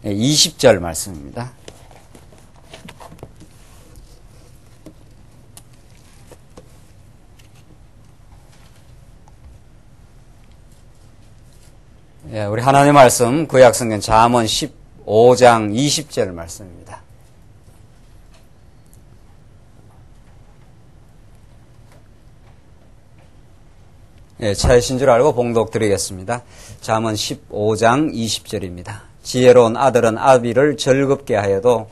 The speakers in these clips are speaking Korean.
20절 말씀입니다. 우리 하나님의 말씀 구약성경 잠언 15장 20절 말씀입니다. 차이신 줄 알고 봉독 드리겠습니다. 잠언 15장 20절입니다. 지혜로운 아들은 아비를 즐겁게 하여도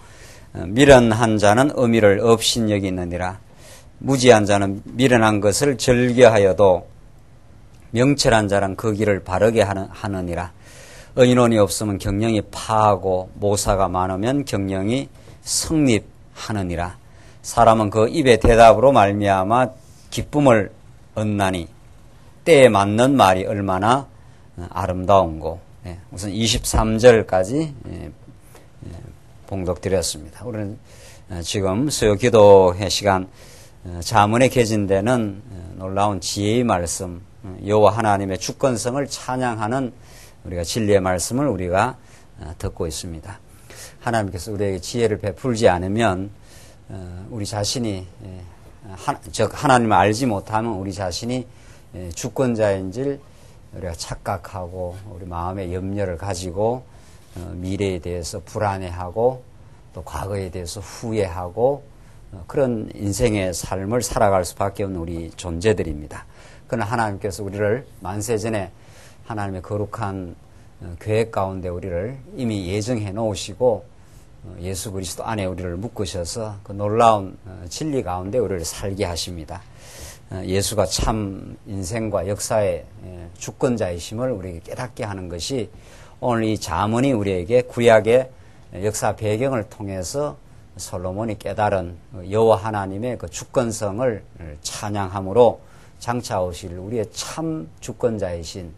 미련한 자는 의미를 업신여기느니라. 무지한 자는 미련한 것을 즐겨하여도 명철한 자는 그 길을 바르게 하느니라. 의인원이 없으면 경영이 파하고 모사가 많으면 경영이 성립하느니라. 사람은 그 입의 대답으로 말미암아 기쁨을 얻나니 때에 맞는 말이 얼마나 아름다운고. 우선 23절까지 봉독드렸습니다. 우리는 지금 수요 기도회 시간 잠언에 개진되는 놀라운 지혜의 말씀, 여호와 하나님의 주권성을 찬양하는 우리가 진리의 말씀을 우리가 듣고 있습니다. 하나님께서 우리에게 지혜를 베풀지 않으면 우리 자신이 즉 하나님을 알지 못하면 우리 자신이 주권자인지 우리가 착각하고 우리 마음의 염려를 가지고 미래에 대해서 불안해하고 또 과거에 대해서 후회하고 그런 인생의 삶을 살아갈 수밖에 없는 우리 존재들입니다. 그러나 하나님께서 우리를 만세전에 하나님의 거룩한 계획 가운데 우리를 이미 예정해 놓으시고 예수 그리스도 안에 우리를 묶으셔서 그 놀라운 진리 가운데 우리를 살게 하십니다. 예수가 참 인생과 역사의 주권자이심을 우리에게 깨닫게 하는 것이 오늘 이 잠언이 우리에게 구약의 역사 배경을 통해서 솔로몬이 깨달은 여호와 하나님의 그 주권성을 찬양함으로 장차 오실 우리의 참 주권자이신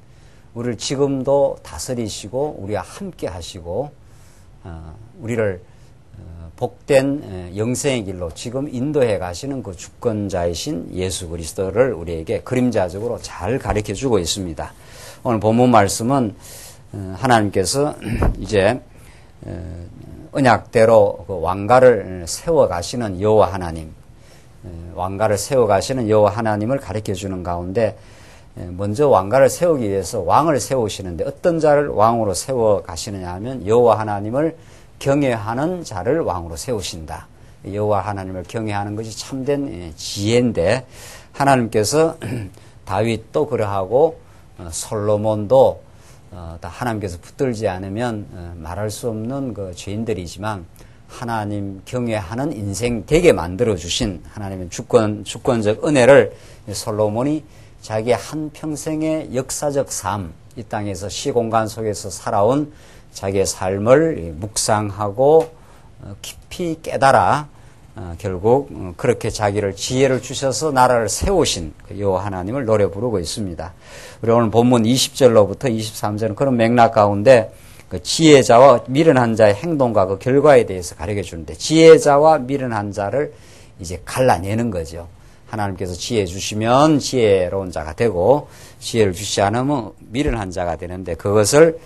우리를 지금도 다스리시고 우리와 함께 하시고 우리를 복된 영생의 길로 지금 인도해 가시는 그 주권자이신 예수 그리스도를 우리에게 그림자적으로 잘 가르쳐 주고 있습니다. 오늘 본문 말씀은 하나님께서 이제 언약대로 그 왕가를 세워 가시는 여호와 하나님, 왕가를 세워 가시는 여호와 하나님을 가르쳐 주는 가운데 먼저 왕가를 세우기 위해서 왕을 세우시는데 어떤 자를 왕으로 세워 가시느냐 하면 여호와 하나님을 경외하는 자를 왕으로 세우신다. 여호와 하나님을 경외하는 것이 참된 지혜인데 하나님께서 다윗도 그러하고 솔로몬도 다 하나님께서 붙들지 않으면 말할 수 없는 그 죄인들이지만 하나님 경외하는 인생 되게 만들어 주신 하나님의 주권적 은혜를 솔로몬이 자기의 한평생의 역사적 삶, 이 땅에서 시공간 속에서 살아온 자기의 삶을 묵상하고 깊이 깨달아 결국 그렇게 자기를 지혜를 주셔서 나라를 세우신 여호와 하나님을 노래 부르고 있습니다. 우리 오늘 본문 20절로부터 23절은 그런 맥락 가운데 그 지혜자와 미련한 자의 행동과 그 결과에 대해서 가르쳐 주는데 지혜자와 미련한 자를 이제 갈라내는 거죠. 하나님께서 지혜 주시면 지혜로운 자가 되고 지혜를 주시지 않으면 미련한 자가 되는데 그것을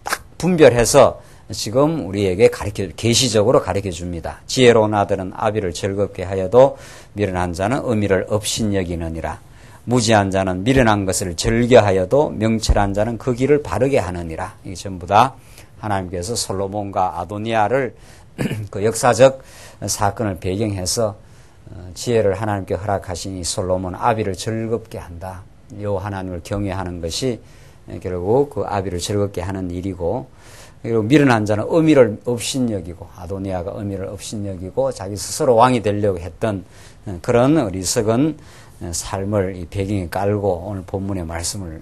딱 분별해서 지금 우리에게 계시적으로 가르쳐 줍니다. 지혜로운 아들은 아비를 즐겁게 하여도 미련한 자는 의미를 업신여기느니라. 무지한 자는 미련한 것을 즐겨하여도 명철한 자는 그 길을 바르게 하느니라. 이게 전부 다 하나님께서 솔로몬과 아도니아를 그 역사적 사건을 배경해서 지혜를 하나님께 허락하신 이 솔로몬 아비를 즐겁게 한다. 여호와 하나님을 경외하는 것이 결국 그 아비를 즐겁게 하는 일이고 그리고 미련한 자는 의미를 업신여기고 아도니아가 의미를 업신여기고 자기 스스로 왕이 되려고 했던 그런 어리석은 삶을 이 배경에 깔고 오늘 본문의 말씀을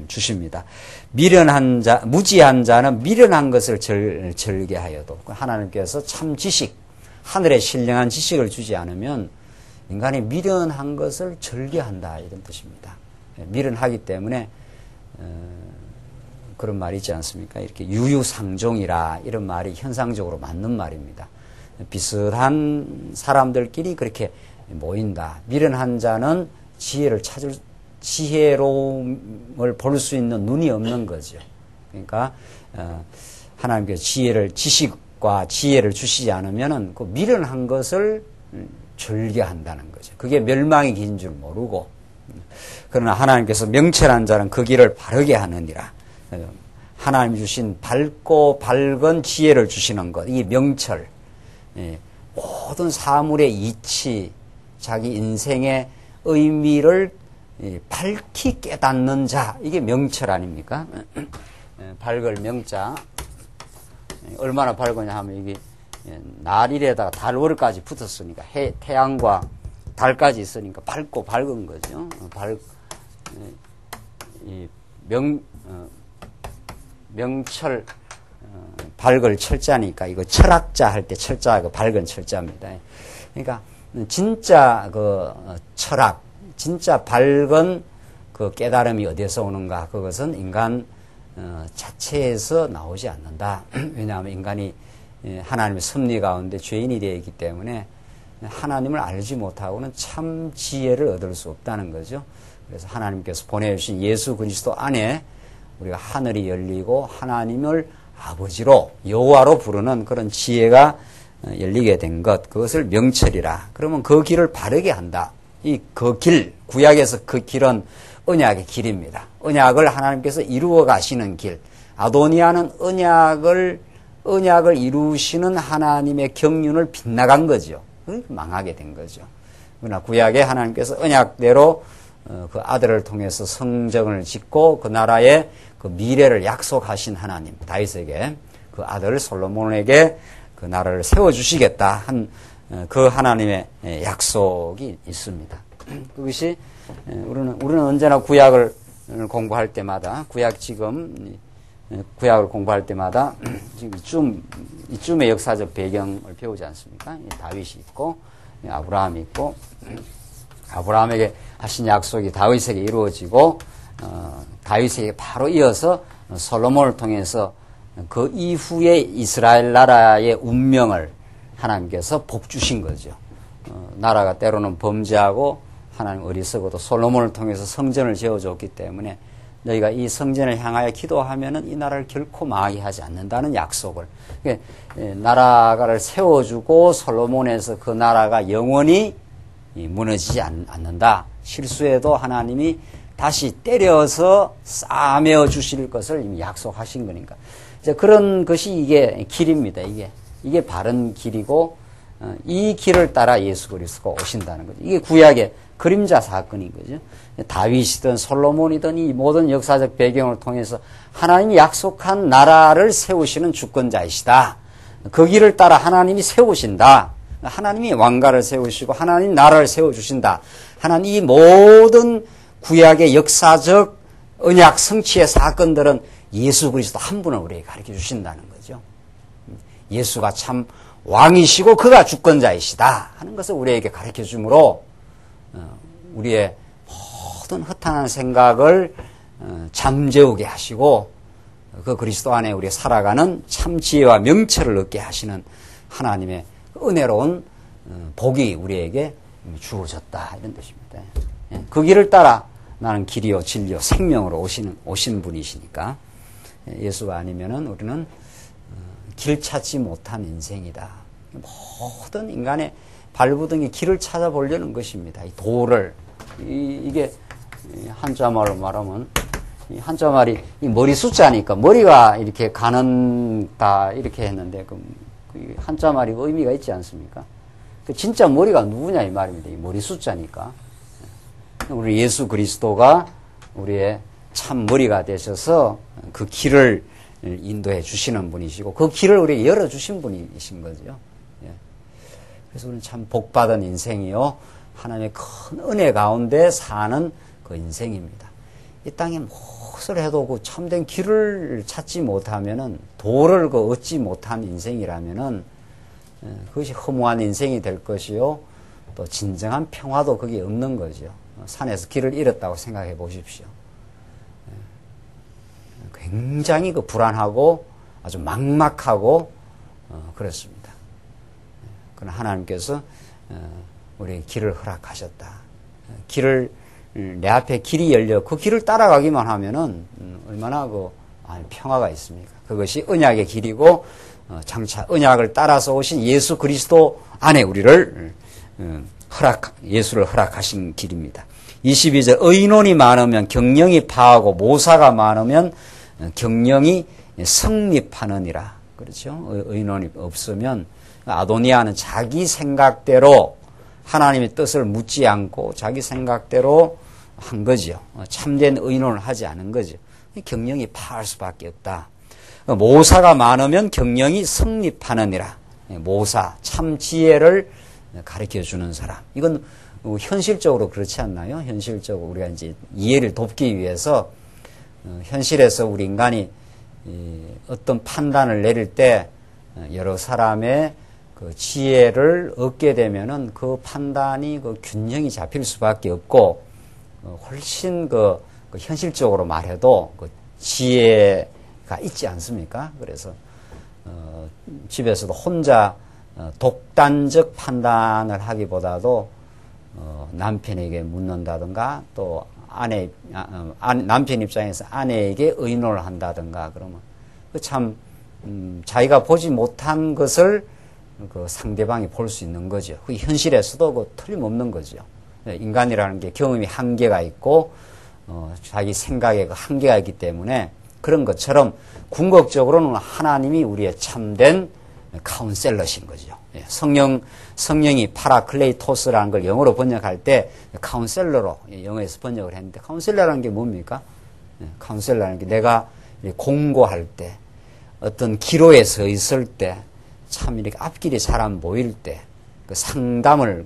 주십니다. 미련한 자, 무지한 자는 미련한 것을 즐겨하여도 하나님께서 참 지식, 하늘에 신령한 지식을 주지 않으면 인간이 미련한 것을 즐겨한다 이런 뜻입니다. 미련하기 때문에 그런 말이 있지 않습니까? 이렇게 유유상종이라 이런 말이 현상적으로 맞는 말입니다. 비슷한 사람들끼리 그렇게 모인다. 미련한 자는 지혜로움을 볼 수 있는 눈이 없는 거죠. 그러니까 하나님께서 지식과 지혜를 주시지 않으면은 그 미련한 것을 절개한다는 거죠. 그게 멸망의 길인 줄 모르고, 그러나 하나님께서 명철한 자는 그 길을 바르게 하느니라. 하나님 주신 밝고 밝은 지혜를 주시는 것, 이 명철, 모든 사물의 이치, 자기 인생의 의미를 밝히 깨닫는 자, 이게 명철 아닙니까? 밝을 명자. 얼마나 밝으냐 하면 이게 날일에다가 달월까지 붙었으니까 태양과 달까지 있으니까 밝고 밝은 거죠. 명철, 밝을 철자니까 이거 철학자 할 때 철자가 밝은 철자입니다. 그러니까 진짜 그 철학, 진짜 밝은 그 깨달음이 어디에서 오는가? 그것은 인간 자체에서 나오지 않는다. 왜냐하면 인간이 하나님의 섭리 가운데 죄인이 되어 있기 때문에 하나님을 알지 못하고는 참 지혜를 얻을 수 없다는 거죠. 그래서 하나님께서 보내주신 예수 그리스도 안에 우리가 하늘이 열리고 하나님을 아버지로 여호와로 부르는 그런 지혜가 열리게 된 것, 그것을 명철이라. 그러면 그 길을 바르게 한다. 그 길, 구약에서 그 길은 언약의 길입니다. 언약을 하나님께서 이루어 가시는 길. 아도니아는 언약을 이루시는 하나님의 경륜을 빗나간 거죠. 망하게 된 거죠. 그러나 구약에 하나님께서 언약대로 그 아들을 통해서 성전을 짓고 그 나라의 그 미래를 약속하신 하나님, 다윗에게 그 아들 솔로몬에게 그 나라를 세워주시겠다 한 그 하나님의 약속이 있습니다. 그것이 우리는 언제나 구약을 공부할 때마다 구약을 공부할 때마다 지금 이쯤의 역사적 배경을 배우지 않습니까? 다윗이 있고 아브라함이 있고 아브라함에게 하신 약속이 다윗에게 이루어지고 다윗에게 바로 이어서 솔로몬을 통해서 그 이후에 이스라엘 나라의 운명을 하나님께서 복 주신 거죠. 나라가 때로는 범죄하고 하나님 어리석어도 솔로몬을 통해서 성전을 지어줬기 때문에 너희가 이 성전을 향하여 기도하면은 이 나라를 결코 망하게 하지 않는다는 약속을. 나라를 세워주고 솔로몬에서 그 나라가 영원히 무너지지 않는다. 실수해도 하나님이 다시 때려서 싸매어 주실 것을 이미 약속하신 거니까. 이제 그런 것이 이게 길입니다. 이게 바른 길이고, 이 길을 따라 예수 그리스도가 오신다는 거죠. 이게 구약의 그림자 사건인 거죠. 다윗이든 솔로몬이든 이 모든 역사적 배경을 통해서 하나님이 약속한 나라를 세우시는 주권자이시다. 그 길을 따라 하나님이 세우신다. 하나님이 왕가를 세우시고 하나님 나라를 세워주신다. 하나님 이 모든 구약의 역사적 언약 성취의 사건들은 예수 그리스도 한 분을 우리에게 가르쳐 주신다는 거죠. 예수가 참 왕이시고 그가 주권자이시다 하는 것을 우리에게 가르쳐 주므로 우리의 모든 허탄한 생각을 잠재우게 하시고 그 그리스도 안에 우리 살아가는 참 지혜와 명철을 얻게 하시는 하나님의 은혜로운 복이 우리에게 주어졌다 이런 뜻입니다. 그 길을 따라 나는 길이요 진리요 생명으로 오신 분이시니까 예수가 아니면은 우리는 길 찾지 못한 인생이다. 모든 인간의 발부등에 길을 찾아보려는 것입니다. 이 도를 이게 한자말로 말하면 이 한자말이 이 머리 숫자니까 머리가 이렇게 가는다 이렇게 했는데 그 한자말이 의미가 있지 않습니까? 그 진짜 머리가 누구냐 이 말입니다. 이 머리 숫자니까. 우리 예수 그리스도가 우리의 참 머리가 되셔서 그 길을 인도해 주시는 분이시고 그 길을 우리에게 열어주신 분이신 거죠. 그래서 우리는 참 복받은 인생이요. 하나님의 큰 은혜 가운데 사는 그 인생입니다. 이 땅에 무엇을 해도 그 참된 길을 찾지 못하면은 도를 그 얻지 못한 인생이라면은 그것이 허무한 인생이 될 것이요. 또 진정한 평화도 거기에 없는 거죠. 산에서 길을 잃었다고 생각해 보십시오. 굉장히 그 불안하고 아주 막막하고 그렇습니다. 그러나 하나님께서 우리에게 길을 허락하셨다. 내 앞에 길이 열려 그 길을 따라가기만 하면은 얼마나 그 평화가 있습니까? 그것이 언약의 길이고 장차 언약을 따라서 오신 예수 그리스도 안에 우리를 예수를 허락하신 길입니다. 22절 의인론이 많으면 경영이 파하고 모사가 많으면 경영이 성립하느니라. 그렇죠? 의인론이 없으면 아도니아는 자기 생각대로 하나님의 뜻을 묻지 않고 자기 생각대로 한 거죠. 참된 의인론을 하지 않은 거죠. 경영이 파할 수밖에 없다. 모사가 많으면 경영이 성립하느니라. 모사, 참 지혜를 가르쳐 주는 사람. 이건 현실적으로 그렇지 않나요? 현실적으로 우리가 이제 이해를 돕기 위해서 현실에서 우리 인간이 어떤 판단을 내릴 때 여러 사람의 그 지혜를 얻게 되면은 그 판단이 그 균형이 잡힐 수밖에 없고 훨씬 그 현실적으로 말해도 그 지혜가 있지 않습니까? 그래서 집에서도 혼자 독단적 판단을 하기보다도 남편에게 묻는다든가 또 남편 입장에서 아내에게 의논을 한다든가 그러면 참 자기가 보지 못한 것을 그 상대방이 볼 수 있는 거죠. 그 현실에서도 그 틀림없는 거죠. 인간이라는 게 경험이 한계가 있고 자기 생각에 그 한계가 있기 때문에 그런 것처럼 궁극적으로는 하나님이 우리의 참된 카운셀러신 거죠. 성령이 파라클레이토스라는 걸 영어로 번역할 때 카운셀러로 영어에서 번역을 했는데 카운셀러라는 게 뭡니까? 카운셀러라는 게 내가 공고할 때 어떤 기로에 서 있을 때 참 이렇게 앞길이 잘 안 보일 때 그 상담을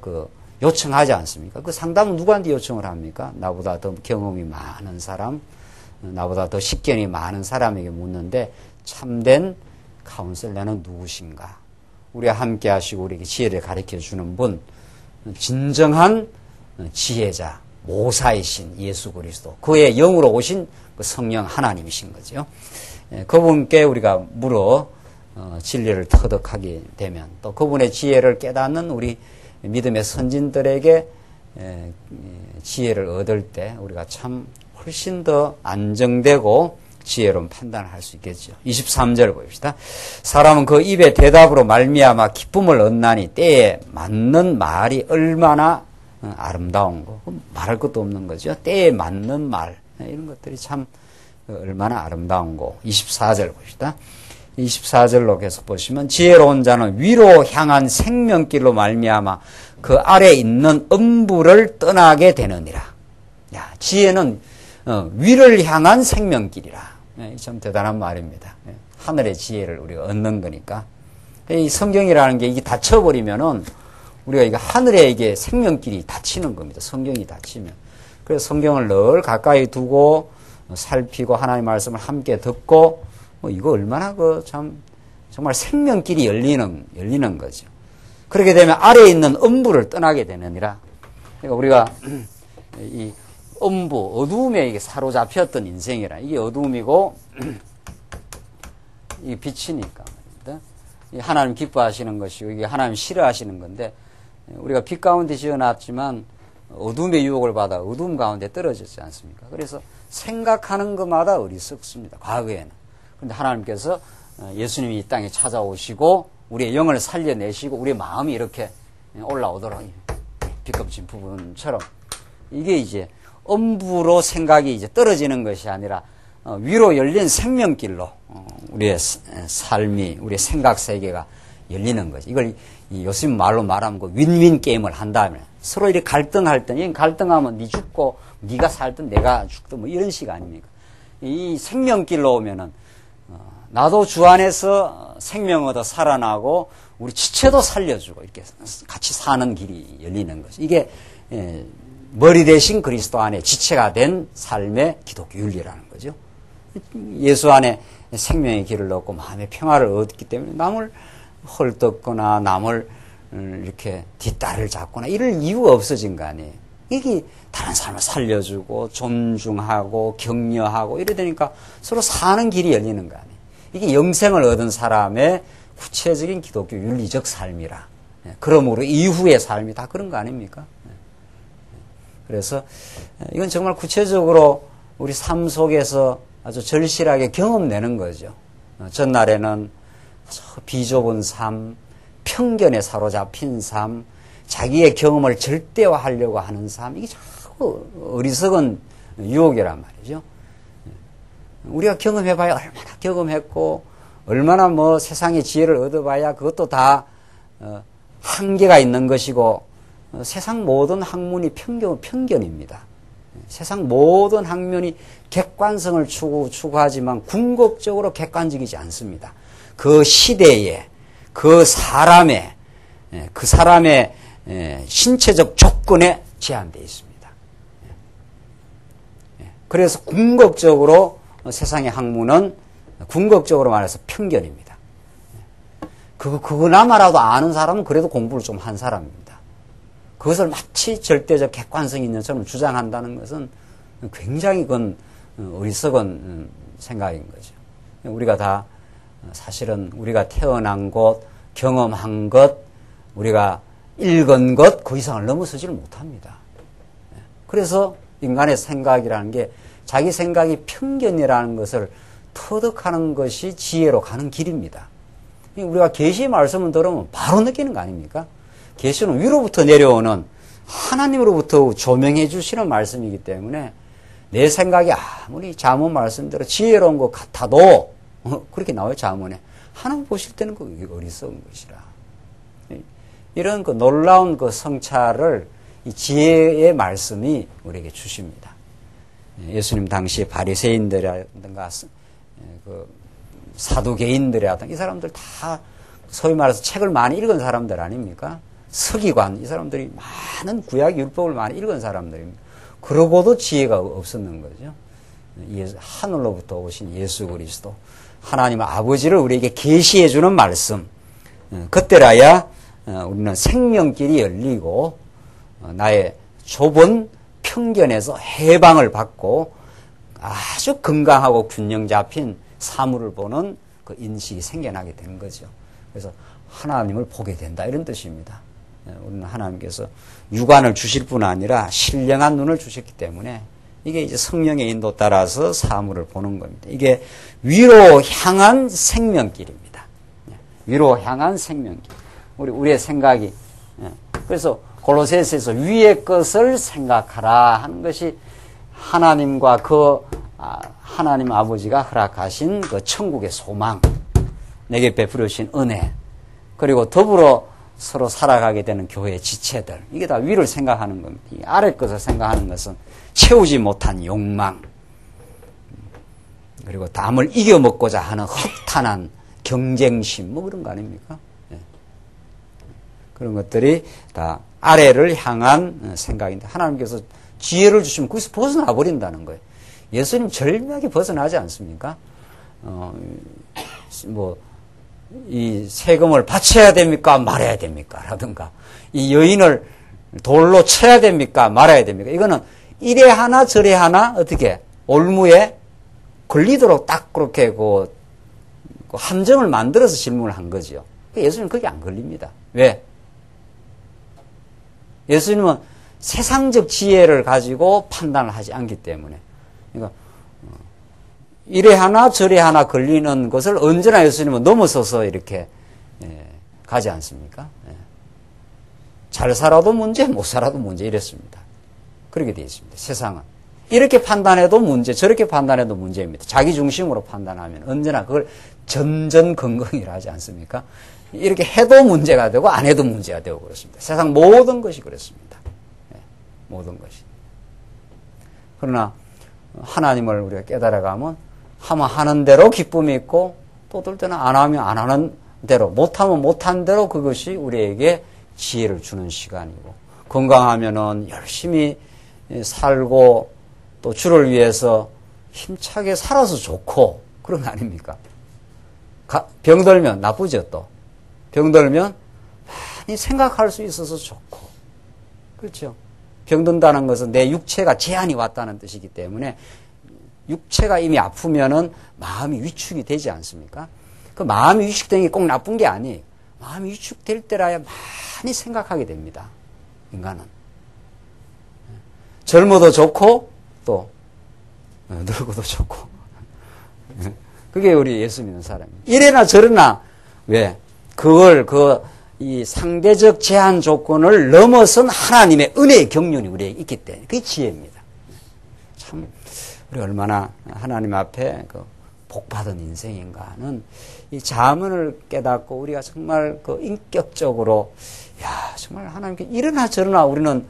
요청하지 않습니까? 그 상담은 누구한테 요청을 합니까? 나보다 더 경험이 많은 사람, 나보다 더 식견이 많은 사람에게 묻는데 참된 카운셀러는 누구신가? 우리와 함께 하시고 우리에게 지혜를 가르쳐 주는 분, 진정한 지혜자, 모사이신 예수 그리스도, 그의 영으로 오신 그 성령 하나님이신 거죠. 그분께 우리가 물어 진리를 터득하게 되면 또 그분의 지혜를 깨닫는 우리 믿음의 선진들에게 지혜를 얻을 때 우리가 참 훨씬 더 안정되고 지혜로운 판단을 할 수 있겠죠. 23절 봅시다. 사람은 그 입의 대답으로 말미암아 기쁨을 얻나니 때에 맞는 말이 얼마나 아름다운 거. 말할 것도 없는 거죠. 때에 맞는 말. 이런 것들이 참 얼마나 아름다운 거. 24절 봅시다. 24절로 계속 보시면 지혜로운 자는 위로 향한 생명길로 말미암아 그 아래 있는 음부를 떠나게 되느니라. 야, 지혜는 위를 향한 생명길이라. 참 대단한 말입니다. 하늘의 지혜를 우리가 얻는 거니까. 이 성경이라는 게 이게 닫혀버리면은 우리가 이게 하늘에 이게 생명길이 닫히는 겁니다. 성경이 닫히면. 그래서 성경을 늘 가까이 두고 살피고 하나님의 말씀을 함께 듣고 이거 얼마나 정말 생명길이 열리는 거죠. 그렇게 되면 아래에 있는 음부를 떠나게 되느니라. 그러니까 우리가 이 음부, 어두움에 이게 사로잡혔던 인생이라. 이게 어두움이고, 이게 빛이니까 말입니다. 하나님 기뻐하시는 것이고, 이게 하나님 싫어하시는 건데, 우리가 빛 가운데 지어놨지만, 어둠의 유혹을 받아 어둠 가운데 떨어졌지 않습니까? 그래서 생각하는 것마다 어리석습니다. 과거에는. 그런데 하나님께서 예수님이 이 땅에 찾아오시고, 우리의 영을 살려내시고, 우리의 마음이 이렇게 올라오도록, 비껍질 부분처럼, 이게 이제, 음부로 생각이 이제 떨어지는 것이 아니라 위로 열린 생명길로 우리의 삶이, 우리의 생각 세계가 열리는 거지. 이걸 요즘 말로 말하면 그 윈윈 게임을 한다면 서로 이렇게 갈등할 때, 이 갈등하면 네 죽고 네가 살든 내가 죽든 뭐 이런 식 아닙니까? 이 생명길로 오면은 나도 주 안에서 생명 얻어 살아나고 우리 지체도 살려주고 이렇게 같이 사는 길이 열리는 거죠. 이게 머리 대신 그리스도 안에 지체가 된 삶의 기독교 윤리라는 거죠. 예수 안에 생명의 길을 얻고 마음의 평화를 얻기 때문에 남을 헐뜯거나 남을 이렇게 뒷다리를 잡거나 이럴 이유가 없어진 거 아니에요. 이게 다른 사람을 살려주고 존중하고 격려하고 이래 되니까 서로 사는 길이 열리는 거 아니에요. 이게 영생을 얻은 사람의 구체적인 기독교 윤리적 삶이라. 그러므로 이후의 삶이 다 그런 거 아닙니까? 그래서 이건 정말 구체적으로 우리 삶 속에서 아주 절실하게 경험내는 거죠. 전날에는 비좁은 삶, 편견에 사로잡힌 삶, 자기의 경험을 절대화하려고 하는 삶, 이게 자꾸 어리석은 유혹이란 말이죠. 우리가 경험해봐야 얼마나 경험했고, 얼마나 뭐 세상의 지혜를 얻어봐야 그것도 다 한계가 있는 것이고, 세상 모든 학문이 편견입니다. 세상 모든 학문이 객관성을 추구하지만 궁극적으로 객관적이지 않습니다. 그 시대에, 그 사람의 신체적 조건에 제한되어 있습니다. 그래서 궁극적으로 세상의 학문은 궁극적으로 말해서 편견입니다. 그거나마라도 아는 사람은 그래도 공부를 좀 한 사람입니다. 그것을 마치 절대적 객관성이 있는 것처럼 주장한다는 것은 굉장히 그건 어리석은 생각인 거죠. 우리가 다 사실은 우리가 태어난 곳, 경험한 것, 우리가 읽은 것, 그 이상을 넘어서지를 못합니다. 그래서 인간의 생각이라는 게 자기 생각이 편견이라는 것을 터득하는 것이 지혜로 가는 길입니다. 우리가 계시의 말씀을 들으면 바로 느끼는 거 아닙니까? 계시는 위로부터 내려오는 하나님으로부터 조명해 주시는 말씀이기 때문에 내 생각이 아무리 잠언 말씀대로 지혜로운 것 같아도 그렇게 나와요, 잠언에. 하나님 보실 때는 그게 어리석은 것이라. 이런 그 놀라운 그 성찰을 이 지혜의 말씀이 우리에게 주십니다. 예수님 당시 바리새인들이라든가 그 사두개인들이라든가 이 사람들 다 소위 말해서 책을 많이 읽은 사람들 아닙니까? 서기관, 이 사람들이 많은 구약 율법을 많이 읽은 사람들입니다. 그러고도 지혜가 없었는 거죠. 하늘로부터 오신 예수 그리스도, 하나님 아버지를 우리에게 계시해 주는 말씀, 그때라야 우리는 생명길이 열리고 나의 좁은 편견에서 해방을 받고 아주 건강하고 균형 잡힌 사물을 보는 그 인식이 생겨나게 되는 거죠. 그래서 하나님을 보게 된다, 이런 뜻입니다. 우리는 하나님께서 육안을 주실 뿐 아니라 신령한 눈을 주셨기 때문에 이게 이제 성령의 인도 따라서 사물을 보는 겁니다. 이게 위로 향한 생명길입니다. 위로 향한 생명길. 우리의 생각이. 그래서 골로새서에서 위의 것을 생각하라 하는 것이 하나님과 하나님 아버지가 허락하신 그 천국의 소망, 내게 베풀어 주신 은혜, 그리고 더불어 서로 살아가게 되는 교회의 지체들, 이게 다 위를 생각하는 겁니다. 이 아래 것을 생각하는 것은 채우지 못한 욕망, 그리고 남을 이겨먹고자 하는 허탄한 경쟁심, 뭐 그런 거 아닙니까? 네. 그런 것들이 다 아래를 향한 생각인데, 하나님께서 지혜를 주시면 거기서 벗어나 버린다는 거예요. 예수님 절묘하게 벗어나지 않습니까? 이 세금을 바쳐야 됩니까? 말아야 됩니까? 라든가, 이 여인을 돌로 쳐야 됩니까? 말아야 됩니까? 이거는 이래 하나 저래 하나 어떻게 올무에 걸리도록 딱 그렇게 그 함정을 만들어서 질문을 한 거죠. 예수님은 그게 안 걸립니다. 왜? 예수님은 세상적 지혜를 가지고 판단을 하지 않기 때문에. 그러니까 이래 하나 저래 하나 걸리는 것을 언제나 예수님은 넘어서서 이렇게 가지 않습니까? 잘 살아도 문제, 못 살아도 문제, 이랬습니다. 그렇게 되어 있습니다. 세상은 이렇게 판단해도 문제, 저렇게 판단해도 문제입니다. 자기 중심으로 판단하면 언제나 그걸 전전긍긍이라 하지 않습니까? 이렇게 해도 문제가 되고 안 해도 문제가 되고 그렇습니다. 세상 모든 것이 그렇습니다. 모든 것이. 그러나 하나님을 우리가 깨달아가면 하면 하는 대로 기쁨이 있고, 또 어떨 때는 안 하면 안 하는 대로, 못하면 못한 대로 그것이 우리에게 지혜를 주는 시간이고, 건강하면은 열심히 살고 또 주를 위해서 힘차게 살아서 좋고, 그런 거 아닙니까? 병들면 나쁘죠, 또. 병들면 많이 생각할 수 있어서 좋고, 그렇죠? 병든다는 것은 내 육체가 제한이 왔다는 뜻이기 때문에 육체가 이미 아프면은 마음이 위축이 되지 않습니까? 그 마음이 위축되는 게 꼭 나쁜 게 아니에요. 마음이 위축될 때라야 많이 생각하게 됩니다. 인간은. 젊어도 좋고 또 늙어도 좋고 그게 우리 예수 믿는 사람입니다. 이래나 저래나 왜 그걸 이 상대적 제한 조건을 넘어선 하나님의 은혜의 경륜이 우리에게 있기 때문에 그게 지혜입니다. 참 우리 얼마나 하나님 앞에 복받은 인생인가 하는 이 자문을 깨닫고 우리가 정말 인격적으로 정말 하나님께 이러나 저러나 우리는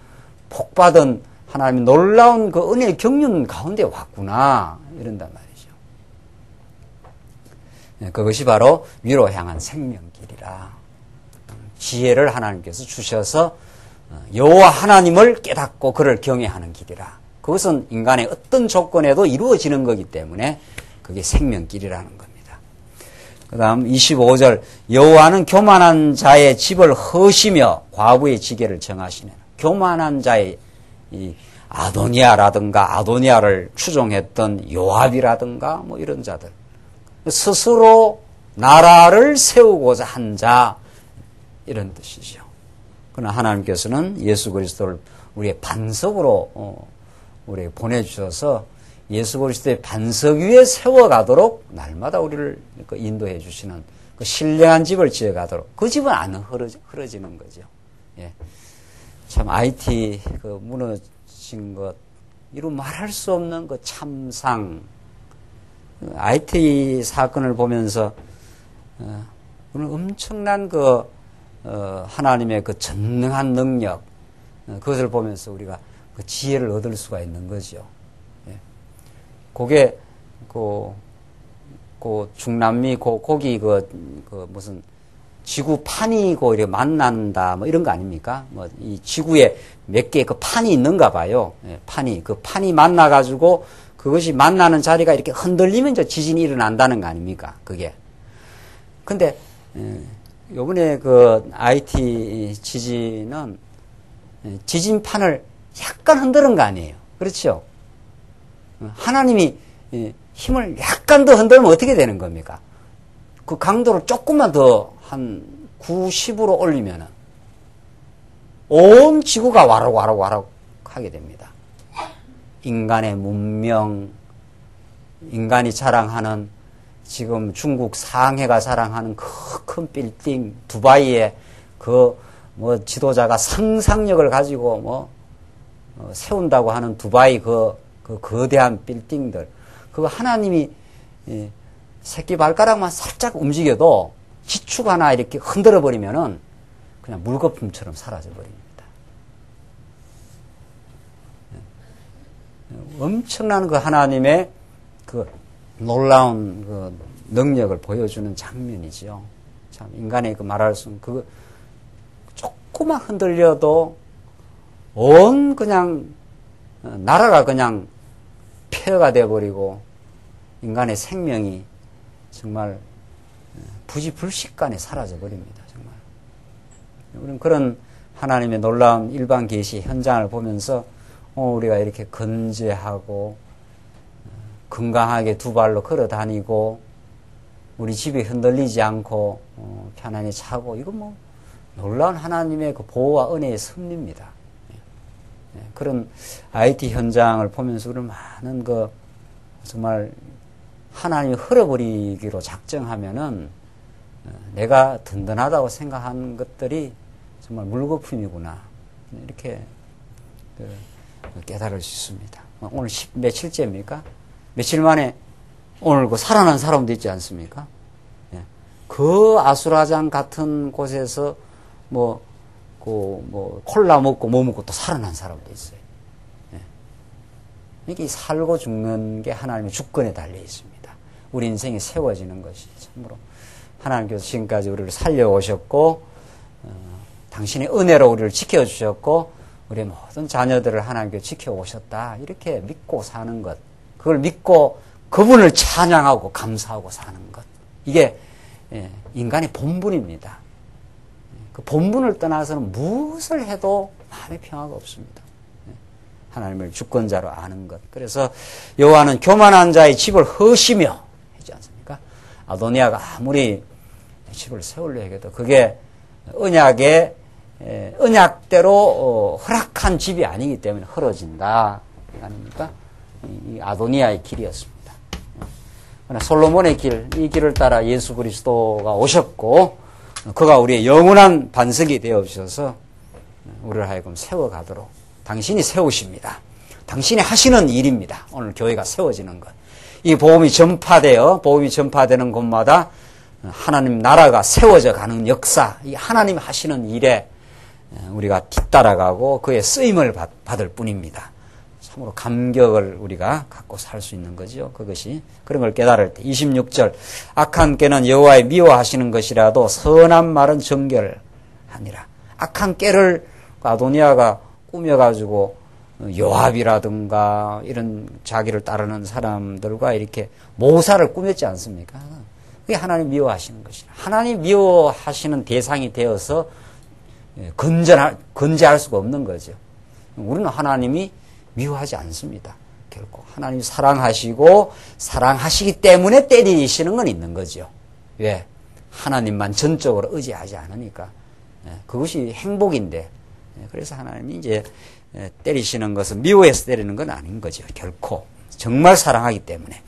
복받은 하나님의 놀라운 은혜의 경륜 가운데 왔구나 이런단 말이죠. 그것이 바로 위로 향한 생명길이라. 지혜를 하나님께서 주셔서 여호와 하나님을 깨닫고 그를 경외하는 길이라. 그것은 인간의 어떤 조건에도 이루어지는 거기 때문에 그게 생명길이라는 겁니다. 그 다음 25절 여호와는 교만한 자의 집을 허시며 과부의 지게를 정하시네. 교만한 자의 이 아도니아라든가 아도니아를 추종했던 요압이라든가 이런 자들 스스로 나라를 세우고자 한 자 이런 뜻이죠. 그러나 하나님께서는 예수 그리스도를 우리의 반석으로 우리에게 보내주셔서 예수 그리스도의 반석 위에 세워가도록 날마다 우리를 인도해 주시는 그 신령한 집을 지어가도록 그 집은 안 흐려지는 거죠. 예. 참 IT 무너진 것 이루 말할 수 없는 참상 IT 사건을 보면서 오늘 엄청난 하나님의 전능한 능력 그것을 보면서 우리가 지혜를 얻을 수가 있는 거죠. 예. 그게 중남미 거기 무슨 지구 판이고 이렇게 만난다 이런 거 아닙니까? 이 지구에 몇 개의 판이 있는가 봐요. 예, 판이 판이 만나 가지고 그것이 만나는 자리가 이렇게 흔들리면 지진이 일어난다는 거 아닙니까? 그게. 근데 요번에 IT 지진은 지진판을 약간 흔드는 거 아니에요. 그렇죠? 하나님이 힘을 약간 더 흔들면 어떻게 되는 겁니까? 그 강도를 조금만 더 한 90으로 올리면은 온 지구가 와락와락 하게 됩니다. 인간의 문명, 인간이 자랑하는 지금 중국 상해가 자랑하는 큰 빌딩, 두바이에 지도자가 상상력을 가지고 세운다고 하는 두바이 그 거대한 빌딩들, 그거 하나님이 새끼 발가락만 살짝 움직여도 지축 하나 이렇게 흔들어 버리면은 그냥 물거품처럼 사라져 버립니다. 엄청난 하나님의 놀라운 능력을 보여주는 장면이지요. 참 인간의 말할 수 없는 조금만 흔들려도 온 그냥 나라가 그냥 폐허가 되어버리고 인간의 생명이 정말 부지불식간에 사라져버립니다. 정말. 우리는 그런 하나님의 놀라운 일반 계시 현장을 보면서 우리가 이렇게 건재하고 건강하게 두 발로 걸어 다니고 우리 집이 흔들리지 않고 편안히 자고 이건 놀라운 하나님의 보호와 은혜의 섭리입니다. 그런 IT 현장을 보면서 우리는 많은 정말 하나님이 흘려버리기로 작정하면은 내가 든든하다고 생각한 것들이 정말 물거품이구나 이렇게 깨달을 수 있습니다. 오늘 며칠째입니까? 며칠 만에 오늘 살아난 사람도 있지 않습니까? 그 아수라장 같은 곳에서 콜라 먹고 먹고 또 살아난 사람도 있어요. 이게 살고 죽는 게 하나님의 주권에 달려 있습니다. 우리 인생이 세워지는 것이 참으로 하나님께서 지금까지 우리를 살려오셨고 당신의 은혜로 우리를 지켜주셨고 우리의 모든 자녀들을 하나님께서 지켜오셨다 이렇게 믿고 사는 것, 그걸 믿고 그분을 찬양하고 감사하고 사는 것, 이게 인간의 본분입니다. 그 본분을 떠나서는 무엇을 해도 마음의 평화가 없습니다. 하나님을 주권자로 아는 것. 그래서 여호와는 교만한 자의 집을 허시며 하지 않습니까? 아도니아가 아무리 집을 세우려 해도 그게 언약대로 허락한 집이 아니기 때문에 흐려진다 아닙니까? 이 아도니아의 길이었습니다. 솔로몬의 길, 이 길을 따라 예수 그리스도가 오셨고 그가 우리의 영원한 반석이 되어 주셔서 우리를 하여금 세워가도록 당신이 세우십니다. 당신이 하시는 일입니다. 오늘 교회가 세워지는 것. 이 복음이 전파되는 곳마다 하나님 나라가 세워져 가는 역사, 이 하나님 하시는 일에 우리가 뒤따라가고 그의 쓰임을 받을 뿐입니다. 참으로 감격을 우리가 갖고 살 수 있는 거죠. 그것이 그런 걸 깨달을 때 26절 악한 깨는 여호와의 미워하시는 것이라도 선한 말은 정결하니라. 악한 깨를 아도니아가 꾸며가지고 요압이라든가 이런 자기를 따르는 사람들과 이렇게 모사를 꾸몄지 않습니까? 그게 하나님 미워하시는 것이라. 하나님 미워하시는 대상이 되어서 건재할 수가 없는 거죠. 우리는 하나님이 미워하지 않습니다. 결코 하나님이 사랑하시고 사랑하시기 때문에 때리시는 건 있는 거죠. 왜? 하나님만 전적으로 의지하지 않으니까. 그것이 행복인데 그래서 하나님이 이제 때리시는 것은 미워해서 때리는 건 아닌 거죠. 결코. 정말 사랑하기 때문에.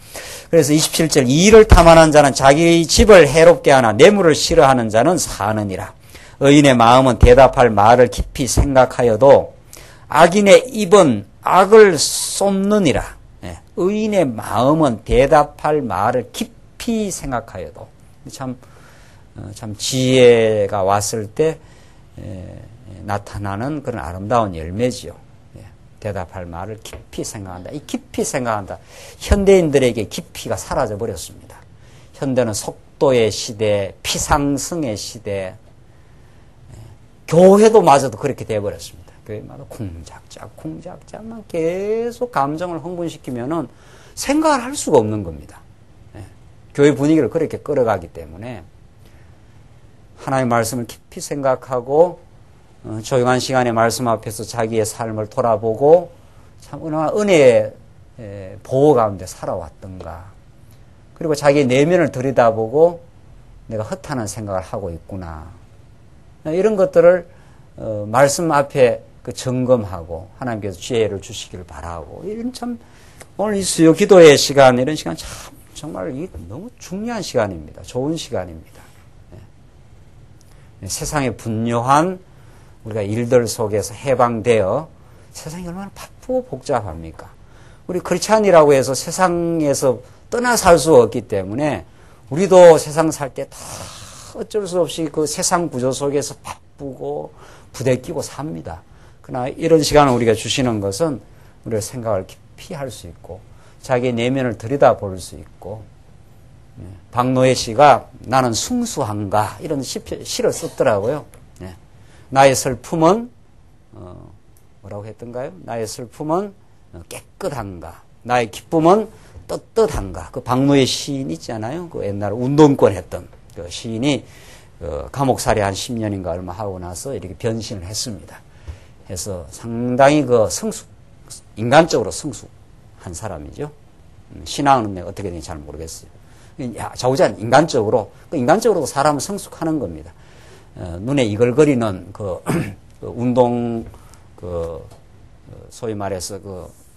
그래서 27절 이를 탐하는 자는 자기 집을 해롭게 하나 뇌물을 싫어하는 자는 사느니라. 의인의 마음은 대답할 말을 깊이 생각하여도 악인의 입은 악을 쏟느니라. 의인의 마음은 대답할 말을 깊이 생각하여도 참 지혜가 왔을 때 나타나는 그런 아름다운 열매지요. 대답할 말을 깊이 생각한다. 이 깊이 생각한다. 현대인들에게 깊이가 사라져 버렸습니다. 현대는 속도의 시대, 피상승의 시대, 교회도 마저도 그렇게 되어버렸습니다. 교회마다 쿵작작만 계속 감정을 흥분시키면은 생각을 할 수가 없는 겁니다. 교회 분위기를 그렇게 끌어가기 때문에 하나님의 말씀을 깊이 생각하고 조용한 시간에 말씀 앞에서 자기의 삶을 돌아보고 참 얼마나 은혜의 보호 가운데 살아왔던가. 그리고 자기의 내면을 들여다보고 내가 허탄한 생각을 하고 있구나. 이런 것들을 말씀 앞에 점검하고 하나님께서 지혜를 주시기를 바라고. 이런 참 오늘 이 수요 기도의 시간, 이런 시간 참 정말 너무 중요한 시간입니다. 좋은 시간입니다. 세상에 분요한 우리가 일들 속에서 해방되어 세상이 얼마나 바쁘고 복잡합니까? 우리 크리스찬이라고 해서 세상에서 떠나 살 수 없기 때문에 우리도 세상 살 때 다 어쩔 수 없이 그 세상 구조 속에서 바쁘고 부대끼고 삽니다. 그러나 이런 시간을 우리가 주시는 것은 우리가 생각을 깊이 할 수 있고 자기의 내면을 들여다볼 수 있고 박노해 씨가 나는 숭수한가 이런 시를 썼더라고요. 나의 슬픔은 뭐라고 했던가요? 나의 슬픔은 깨끗한가? 나의 기쁨은 떳떳한가? 그 박노해 시인 있잖아요. 그 옛날에 운동권 했던 그 시인이 감옥살이 한 10년인가 얼마 하고 나서 이렇게 변신을 했습니다. 해서 상당히 인간적으로 성숙한 사람이죠. 신앙은 어떻게 되는지 잘 모르겠어요. 자우자는 인간적으로도 사람은 성숙하는 겁니다. 눈에 이글거리는 운동, 소위 말해서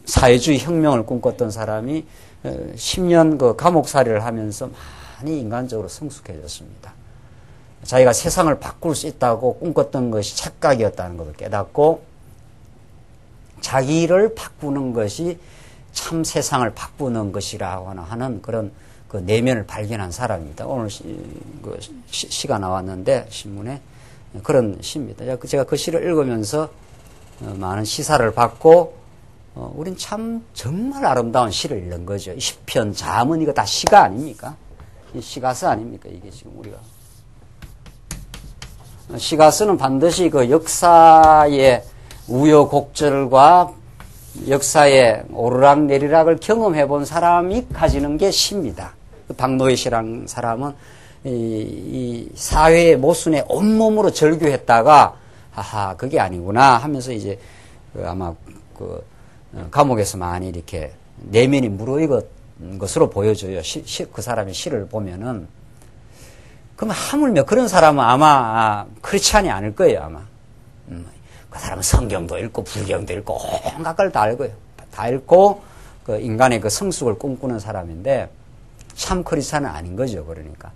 사회주의 혁명을 꿈꿨던 사람이 10년 감옥살이를 하면서 많이 인간적으로 성숙해졌습니다. 자기가 세상을 바꿀 수 있다고 꿈꿨던 것이 착각이었다는 것을 깨닫고 자기를 바꾸는 것이 참 세상을 바꾸는 것이라고 하는 그런 그 내면을 발견한 사람입니다. 오늘 시가 나왔는데 신문에 그런 시입니다. 제가 그 시를 읽으면서 많은 시사를 받고 우린 참 정말 아름다운 시를 읽는 거죠. 시편, 잠언 이거 다 시가 아닙니까? 시가서 아닙니까? 이게 지금 우리가 시가서는 반드시 그 역사의 우여곡절과 역사의 오르락내리락을 경험해 본 사람이 가지는 게 시입니다. 박노해 씨라는 사람은 이 사회의 모순에 온몸으로 절규했다가 하하 그게 아니구나 하면서 이제 아마 감옥에서 많이 이렇게 내면이 무르익은 것으로 보여져요. 그 사람의 시를 보면은. 그럼 하물며 그런 사람은 아마 크리스찬이 아닐 거예요, 아마. 그 사람은 성경도 읽고 불경도 읽고 온갖 걸 다 읽어요. 다 읽고 그 인간의 그 성숙을 꿈꾸는 사람인데 참 크리스찬은 아닌 거죠. 그러니까.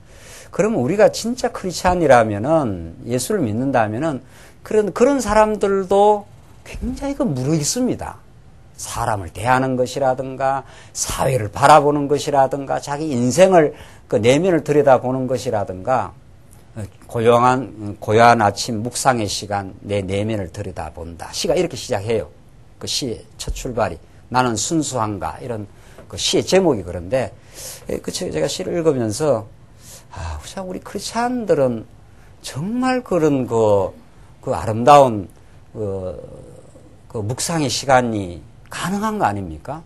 그러면 우리가 진짜 크리스찬이라면은, 예수를 믿는다면은, 그런 사람들도 굉장히 무르익습니다. 사람을 대하는 것이라든가, 사회를 바라보는 것이라든가, 자기 인생을, 내면을 들여다보는 것이라든가, 고요한 아침 묵상의 시간, 내 내면을 들여다본다. 시가 이렇게 시작해요. 그 시의 첫 출발이. 나는 순수한가. 이런 그 시의 제목이 그런데, 제가 시를 읽으면서, 참, 우리 크리스찬들은 정말 그런 그 아름다운, 그 묵상의 시간이 가능한 거 아닙니까?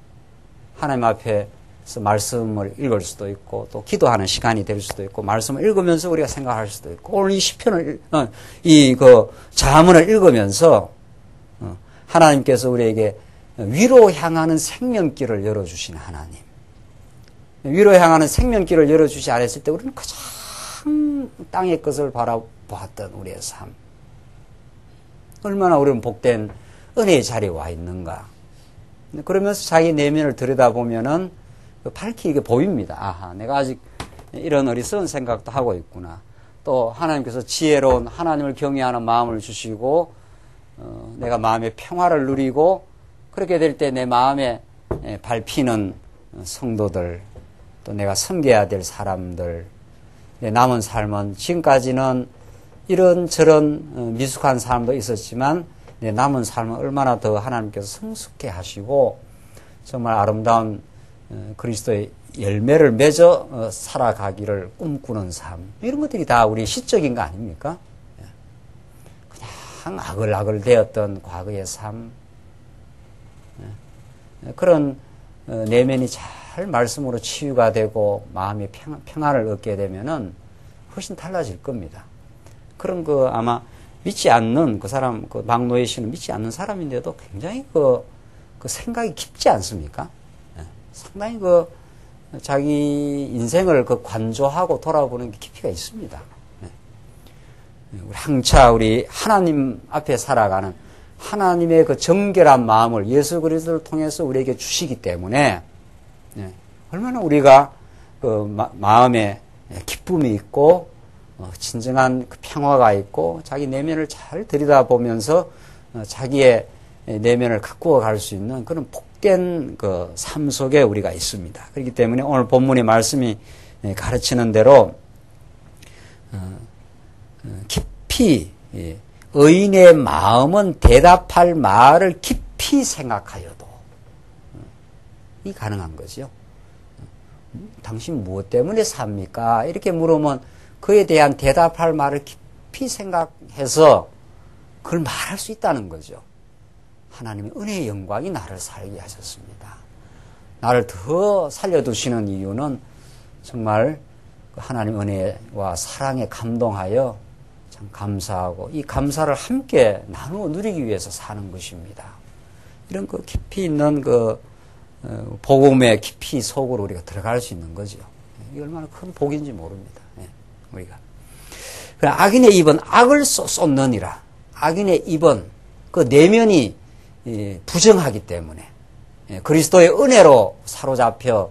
하나님 앞에서 말씀을 읽을 수도 있고, 또 기도하는 시간이 될 수도 있고, 말씀을 읽으면서 우리가 생각할 수도 있고, 오늘 이 시편을, 자문을 읽으면서, 하나님께서 우리에게 위로 향하는 생명길을 열어주신 하나님. 위로 향하는 생명길을 열어주지 않았을 때 우리는 가장 땅의 것을 바라보았던 우리의 삶. 얼마나 우리는 복된 은혜의 자리에 와 있는가. 그러면서 자기 내면을 들여다보면은 밝히 이게 보입니다. 아하, 내가 아직 이런 어리석은 생각도 하고 있구나. 또 하나님께서 지혜로운 하나님을 경외하는 마음을 주시고, 내가 마음의 평화를 누리고, 그렇게 될 때 내 마음에 밟히는 성도들, 또 내가 섬겨야 될 사람들, 내 남은 삶은 지금까지는 이런저런 미숙한 삶도 있었지만 내 남은 삶은 얼마나 더 하나님께서 성숙해 하시고 정말 아름다운 그리스도의 열매를 맺어 살아가기를 꿈꾸는 삶, 이런 것들이 다 우리 시적인 거 아닙니까? 그냥 아글아글 되었던 과거의 삶, 그런 내면이 잘 말씀으로 치유가 되고 마음의 평안을 얻게 되면은 훨씬 달라질 겁니다. 그런 아마 믿지 않는 그 사람, 막노예 씨는 믿지 않는 사람인데도 굉장히 그 생각이 깊지 않습니까? 상당히 자기 인생을 관조하고 돌아보는 게 깊이가 있습니다. 항차 우리 하나님 앞에 살아가는 하나님의 그 정결한 마음을 예수 그리스도를 통해서 우리에게 주시기 때문에 얼마나 우리가 마음에 기쁨이 있고 진정한 평화가 있고 자기 내면을 잘 들여다보면서 자기의 내면을 가꾸어 갈 수 있는 그런 복된 삶 속에 우리가 있습니다. 그렇기 때문에 오늘 본문의 말씀이 가르치는 대로 깊이 의인의 마음은 대답할 말을 깊이 생각하여도 이 가능한 거죠. 당신 무엇 때문에 삽니까? 이렇게 물으면 그에 대한 대답할 말을 깊이 생각해서 그걸 말할 수 있다는 거죠. 하나님의 은혜의 영광이 나를 살게 하셨습니다. 나를 더 살려두시는 이유는 정말 하나님 은혜와 사랑에 감동하여 참 감사하고 이 감사를 함께 나누어 누리기 위해서 사는 것입니다. 이런 깊이 있는 복음의 깊이 속으로 우리가 들어갈 수 있는 거죠. 이게 얼마나 큰 복인지 모릅니다. 우리가. 악인의 입은 악을 쏟느니라. 악인의 입은 그 내면이 부정하기 때문에 그리스도의 은혜로 사로잡혀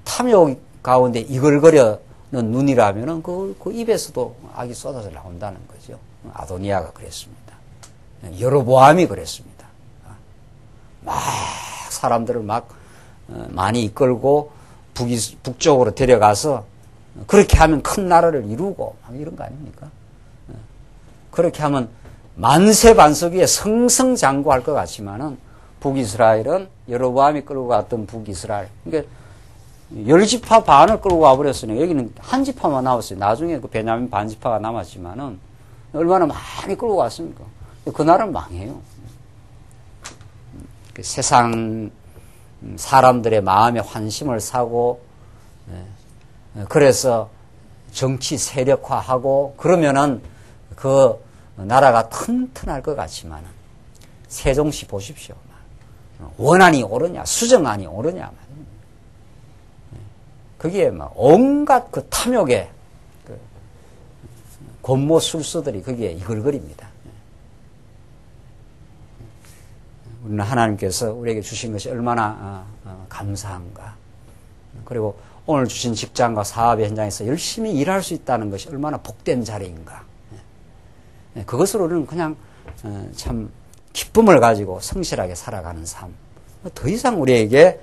탐욕 가운데 이글거려는 눈이라면은 그 입에서도 악이 쏟아져 나온다는 거죠. 아도니아가 그랬습니다. 여로보암이 그랬습니다. 막 사람들을 많이 이끌고 북쪽으로 데려가서 그렇게 하면 큰 나라를 이루고 이런 거 아닙니까? 그렇게 하면 만세반석 위에 승승장구할 것 같지만은 북이스라엘은 여로보암이 끌고 갔던 북이스라엘, 그러니까 10지파 반을 끌고 와버렸으니 여기는 한 지파만 남았어요. 나중에 베냐민 반지파가 남았지만은 얼마나 많이 끌고 갔습니까? 그 나라는 망해요. 세상 사람들의 마음에 환심을 사고, 그래서 정치 세력화하고 그러면은 그 나라가 튼튼할 것 같지만은 세종시 보십시오. 원안이 오르냐, 수정안이 오르냐. 거기에 온갖 탐욕의 권모 술수들이 거기에 이글거립니다. 우리는 하나님께서 우리에게 주신 것이 얼마나 감사한가. 그리고 오늘 주신 직장과 사업의 현장에서 열심히 일할 수 있다는 것이 얼마나 복된 자리인가. 그것으로는 그냥 참 기쁨을 가지고 성실하게 살아가는 삶. 더 이상 우리에게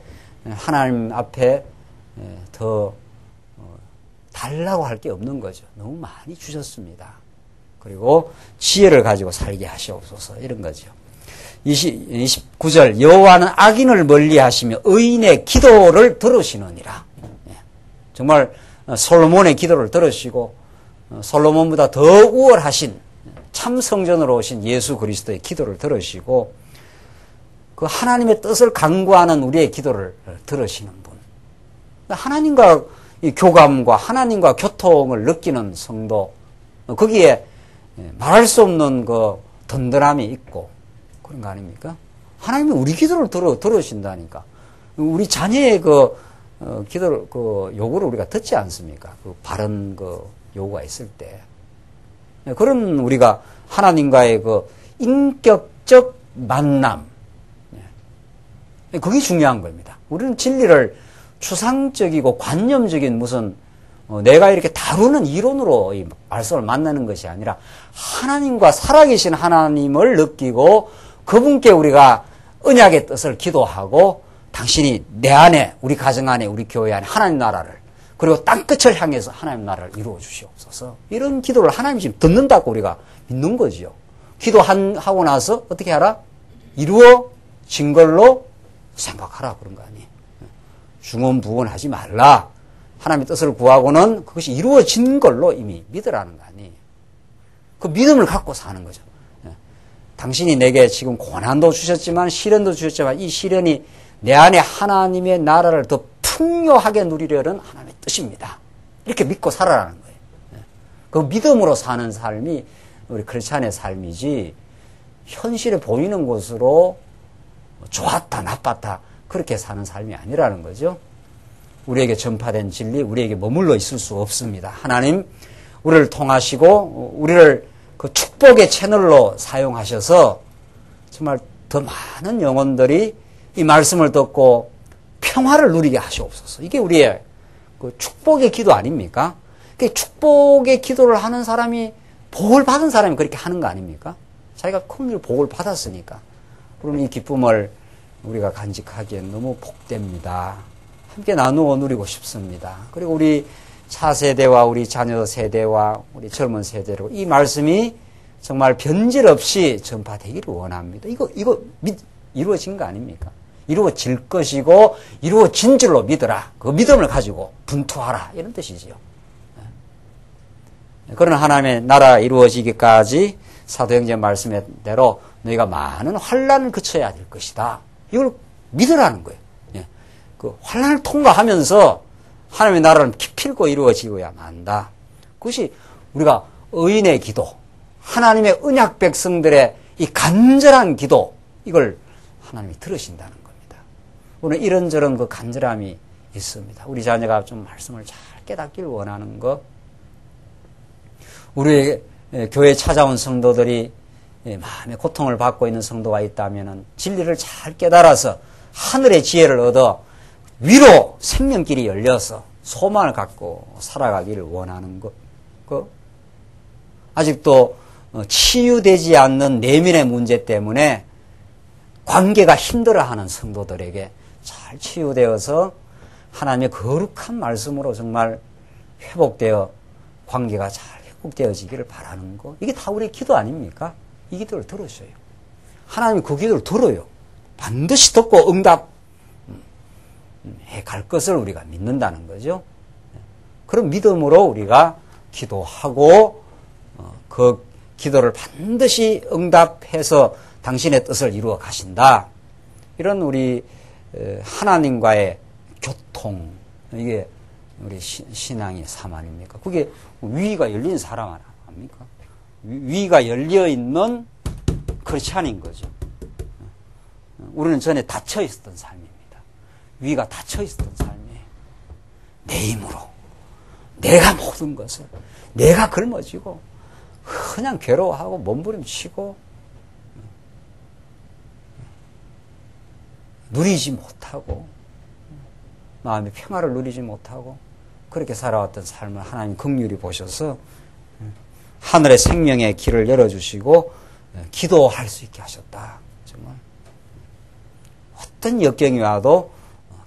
하나님 앞에 더 달라고 할 게 없는 거죠. 너무 많이 주셨습니다. 그리고 지혜를 가지고 살게 하시옵소서, 이런 거죠. 29절, 여호와는 악인을 멀리하시며 의인의 기도를 들으시느니라. 정말 솔로몬의 기도를 들으시고 솔로몬보다 더 우월하신 참 성전으로 오신 예수 그리스도의 기도를 들으시고 그 하나님의 뜻을 간구하는 우리의 기도를 들으시는 분. 하나님과 이 교감과 하나님과 교통을 느끼는 성도, 거기에 말할 수 없는 그 든든함이 있고 그런 거 아닙니까? 하나님이 우리 기도를 들으신다니까. 우리 자녀의 기도를, 요구를 우리가 듣지 않습니까? 그 바른 요구가 있을 때. 그런 우리가 하나님과의 인격적 만남. 그게 중요한 겁니다. 우리는 진리를 추상적이고 관념적인 무슨 내가 이렇게 다루는 이론으로 이 말씀을 만나는 것이 아니라 하나님과 살아계신 하나님을 느끼고 그분께 우리가 언약의 뜻을 기도하고 당신이 내 안에, 우리 가정 안에, 우리 교회 안에 하나님 나라를, 그리고 땅끝을 향해서 하나님 나라를 이루어 주시옵소서. 이런 기도를 하나님이 지금 듣는다고 우리가 믿는 거지요. 기도하고 나서 어떻게 하라? 이루어진 걸로 생각하라, 그런 거 아니에요. 중언부언하지 말라. 하나님의 뜻을 구하고는 그것이 이루어진 걸로 이미 믿으라는 거 아니에요. 그 믿음을 갖고 사는 거죠. 당신이 내게 지금 고난도 주셨지만 시련도 주셨지만 이 시련이 내 안에 하나님의 나라를 더 풍요하게 누리려는 하나님의 뜻입니다. 이렇게 믿고 살아라는 거예요. 그 믿음으로 사는 삶이 우리 크리스찬의 삶이지 현실에 보이는 것으로 좋았다 나빴다 그렇게 사는 삶이 아니라는 거죠. 우리에게 전파된 진리, 우리에게 머물러 있을 수 없습니다. 하나님 우리를 통하시고 우리를 그 축복의 채널로 사용하셔서 정말 더 많은 영혼들이 이 말씀을 듣고 평화를 누리게 하시옵소서. 이게 우리의 그 축복의 기도 아닙니까? 그 축복의 기도를 하는 사람이 복을 받은 사람이 그렇게 하는 거 아닙니까? 자기가 큰 복을 받았으니까. 그러면 이 기쁨을 우리가 간직하기엔 너무 복됩니다. 함께 나누어 누리고 싶습니다. 그리고 우리 차세대와 우리 자녀 세대와 우리 젊은 세대로 이 말씀이 정말 변질 없이 전파되기를 원합니다. 이거 이루어진 거 아닙니까? 이루어질 것이고 이루어진 줄로 믿어라. 그 믿음을 가지고 분투하라. 이런 뜻이지요. 그런 하나님의 나라 이루어지기까지 사도행전 말씀대로 너희가 많은 환난을 거쳐야 될 것이다. 이걸 믿으라는 거예요. 그 환난을 통과하면서 하나님의 나라는 기필코 이루어지고야 만다. 그것이 우리가 의인의 기도, 하나님의 언약 백성들의 이 간절한 기도, 이걸 하나님이 들으신다는 겁니다. 오늘 이런저런 그 간절함이 있습니다. 우리 자녀가 좀 말씀을 잘 깨닫길 원하는 것, 우리 교회에 찾아온 성도들이 마음의 고통을 받고 있는 성도가 있다면 진리를 잘 깨달아서 하늘의 지혜를 얻어 위로 생명길이 열려서 소망을 갖고 살아가기를 원하는 것. 아직도 치유되지 않는 내면의 문제 때문에 관계가 힘들어하는 성도들에게 잘 치유되어서 하나님의 거룩한 말씀으로 정말 회복되어 관계가 잘 회복되어지기를 바라는 것. 이게 다 우리의 기도 아닙니까? 이 기도를 들으셔요. 하나님이 그 기도를 들어요. 반드시 듣고 응답해 갈 것을 우리가 믿는다는 거죠. 그런 믿음으로 우리가 기도하고 그 기도를 반드시 응답해서 당신의 뜻을 이루어 가신다. 이런 우리 하나님과의 교통, 이게 우리 신앙의 삶 아닙니까? 그게 위가 열린 사람 아닙니까? 위가 열려있는 크리스찬인 거죠. 우리는 전에 닫혀 있었던 삶입니다. 위가 닫혀 있었던 삶이에요. 내 힘으로 내가 모든 것을 내가 걸머지고 그냥 괴로워하고 몸부림치고 누리지 못하고 마음의 평화를 누리지 못하고 그렇게 살아왔던 삶을 하나님 긍휼히 보셔서 하늘의 생명의 길을 열어주시고 기도할 수 있게 하셨다. 정말 어떤 역경이 와도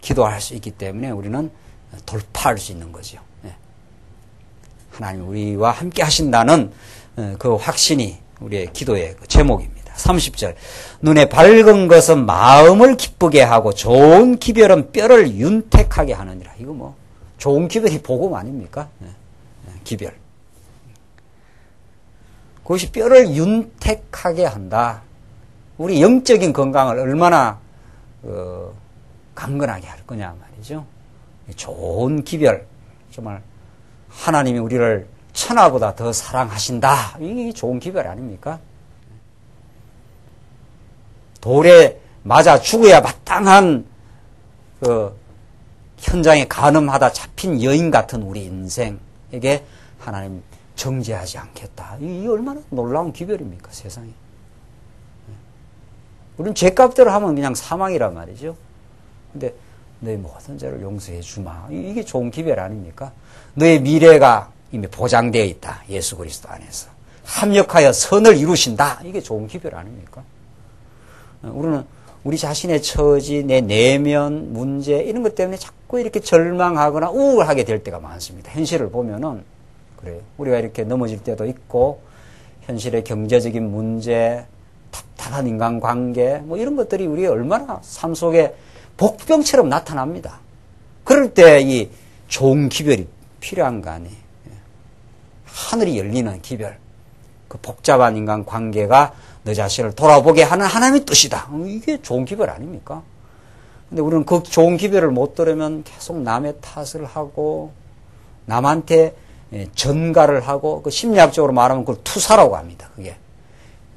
기도할 수 있기 때문에 우리는 돌파할 수 있는 거죠. 하나님 우리와 함께 하신다는 그 확신이 우리의 기도의 그 제목입니다. 30절 눈에 밝은 것은 마음을 기쁘게 하고 좋은 기별은 뼈를 윤택하게 하느니라. 이거 뭐 좋은 기별이 복음 아닙니까? 기별. 그것이 뼈를 윤택하게 한다. 우리 영적인 건강을 얼마나 강건하게 할 거냐 말이죠. 좋은 기별. 정말 하나님이 우리를 천하보다 더 사랑하신다. 이게 좋은 기별 아닙니까? 돌에 맞아 죽어야 마땅한 그 현장에 간음하다 잡힌 여인 같은 우리 인생에게 하나님 정죄하지 않겠다. 이 얼마나 놀라운 기별입니까, 세상에. 우리는 죄값대로 하면 그냥 사망이란 말이죠. 근데 너의 모든 죄를 용서해 주마. 이게 좋은 기별 아닙니까? 너의 미래가 이미 보장되어 있다. 예수 그리스도 안에서. 합력하여 선을 이루신다. 이게 좋은 기별 아닙니까? 우리는 우리 자신의 처지, 내 내면, 문제 이런 것 때문에 자꾸 이렇게 절망하거나 우울하게 될 때가 많습니다. 현실을 보면은 그래요. 우리가 이렇게 넘어질 때도 있고 현실의 경제적인 문제, 답답한 인간관계 뭐 이런 것들이 우리 얼마나 삶 속에 복병처럼 나타납니다. 그럴 때 이 좋은 기별이 필요한 거 아니에요. 하늘이 열리는 기별. 그 복잡한 인간관계가 너 자신을 돌아보게 하는 하나님의 뜻이다. 이게 좋은 기별 아닙니까? 근데 우리는 그 좋은 기별을 못 들으면 계속 남의 탓을 하고 남한테 전가를 하고 그 심리학적으로 말하면 그걸 투사라고 합니다. 그게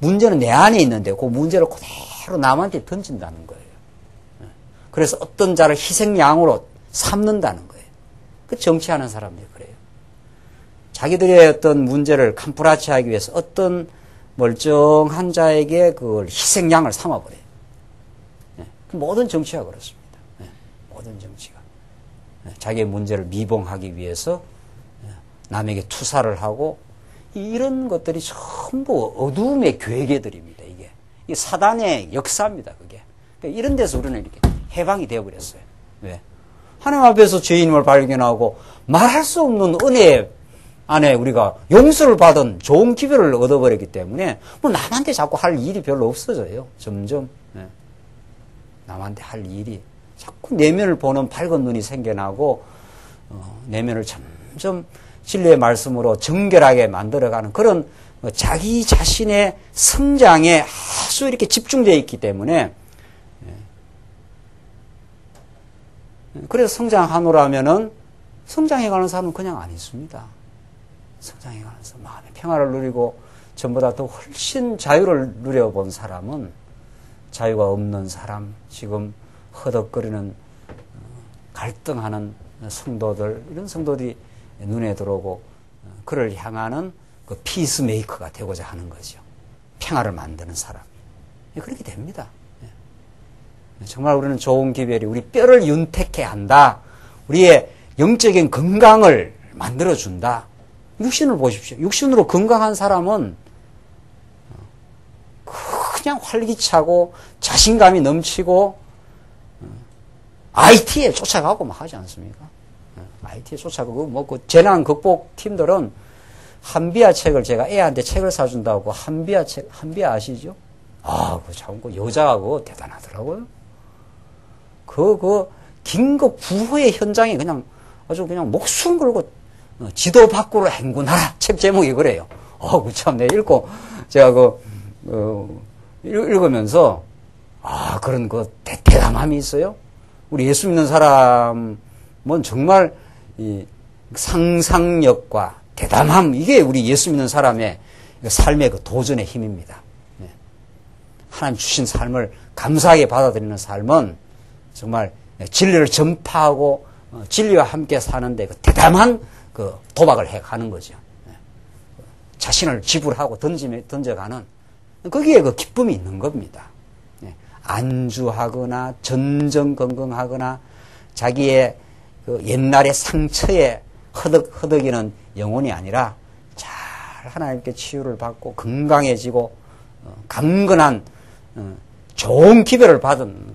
문제는 내 안에 있는데 그 문제를 그대로 남한테 던진다는 거예요. 그래서 어떤 자를 희생양으로 삼는다는 거예요. 그 정치하는 사람들이 그래요. 자기들의 어떤 문제를 캄프라치하기 위해서 어떤 멀쩡한 자에게 그걸 희생양을 삼아버려요. 모든 정치가 그렇습니다. 모든 정치가 자기의 문제를 미봉하기 위해서 남에게 투사를 하고 이런 것들이 전부 어두움의 괴계들입니다. 이게 사단의 역사입니다. 그게 그러니까 이런 데서 우리는 이렇게 해방이 되어버렸어요. 왜? 하나님 앞에서 죄인임을 발견하고 말할 수 없는 은혜 안에 우리가 용서를 받은 좋은 기별을 얻어버렸기 때문에 뭐 남한테 자꾸 할 일이 별로 없어져요. 점점 남한테 할 일이 자꾸 내면을 보는 밝은 눈이 생겨나고 내면을 점점 진리의 말씀으로 정결하게 만들어가는 그런 자기 자신의 성장에 아주 이렇게 집중되어 있기 때문에 그래서 성장하노라면은 성장해가는 사람은 그냥 안 있습니다. 성장해가는 사람, 마음의 평화를 누리고 전보다 더 훨씬 자유를 누려본 사람은 자유가 없는 사람, 지금 허덕거리는 갈등하는 성도들, 이런 성도들이 눈에 들어오고 그를 향하는 그 피스메이커가 되고자 하는 거죠. 평화를 만드는 사람. 그렇게 됩니다. 정말 우리는 좋은 기별이 우리 뼈를 윤택해 한다. 우리의 영적인 건강을 만들어준다. 육신을 보십시오. 육신으로 건강한 사람은 그냥 활기차고 자신감이 넘치고 IT에 쫓아가고 막 하지 않습니까? IT에 쫓아가고 뭐 그 재난 극복 팀들은 한비아 책을 제가 애한테 책을 사준다고 한비아 책, 한비아 아시죠? 아, 그 참 그 여자가 그거 대단하더라고요. 그 긴급 구호의 현장에 그냥 아주 그냥 목숨 걸고 지도 밖으로 행군하라. 책 제목이 그래요. 그 참, 내 읽고, 제가 읽으면서, 그런 대담함이 있어요. 우리 예수 믿는 사람은 정말 이 상상력과 대담함, 이게 우리 예수 믿는 사람의 삶의 그 도전의 힘입니다. 하나님 주신 삶을 감사하게 받아들이는 삶은 정말 진리를 전파하고 진리와 함께 사는데 그 대담한 그 도박을 해가는 거죠. 자신을 지불하고 던져가는 거기에 그 기쁨이 있는 겁니다. 안주하거나 전전긍긍하거나 자기의 그 옛날의 상처에 허덕이는 영혼이 아니라 잘 하나님께 치유를 받고 건강해지고 강건한 좋은 기별을 받은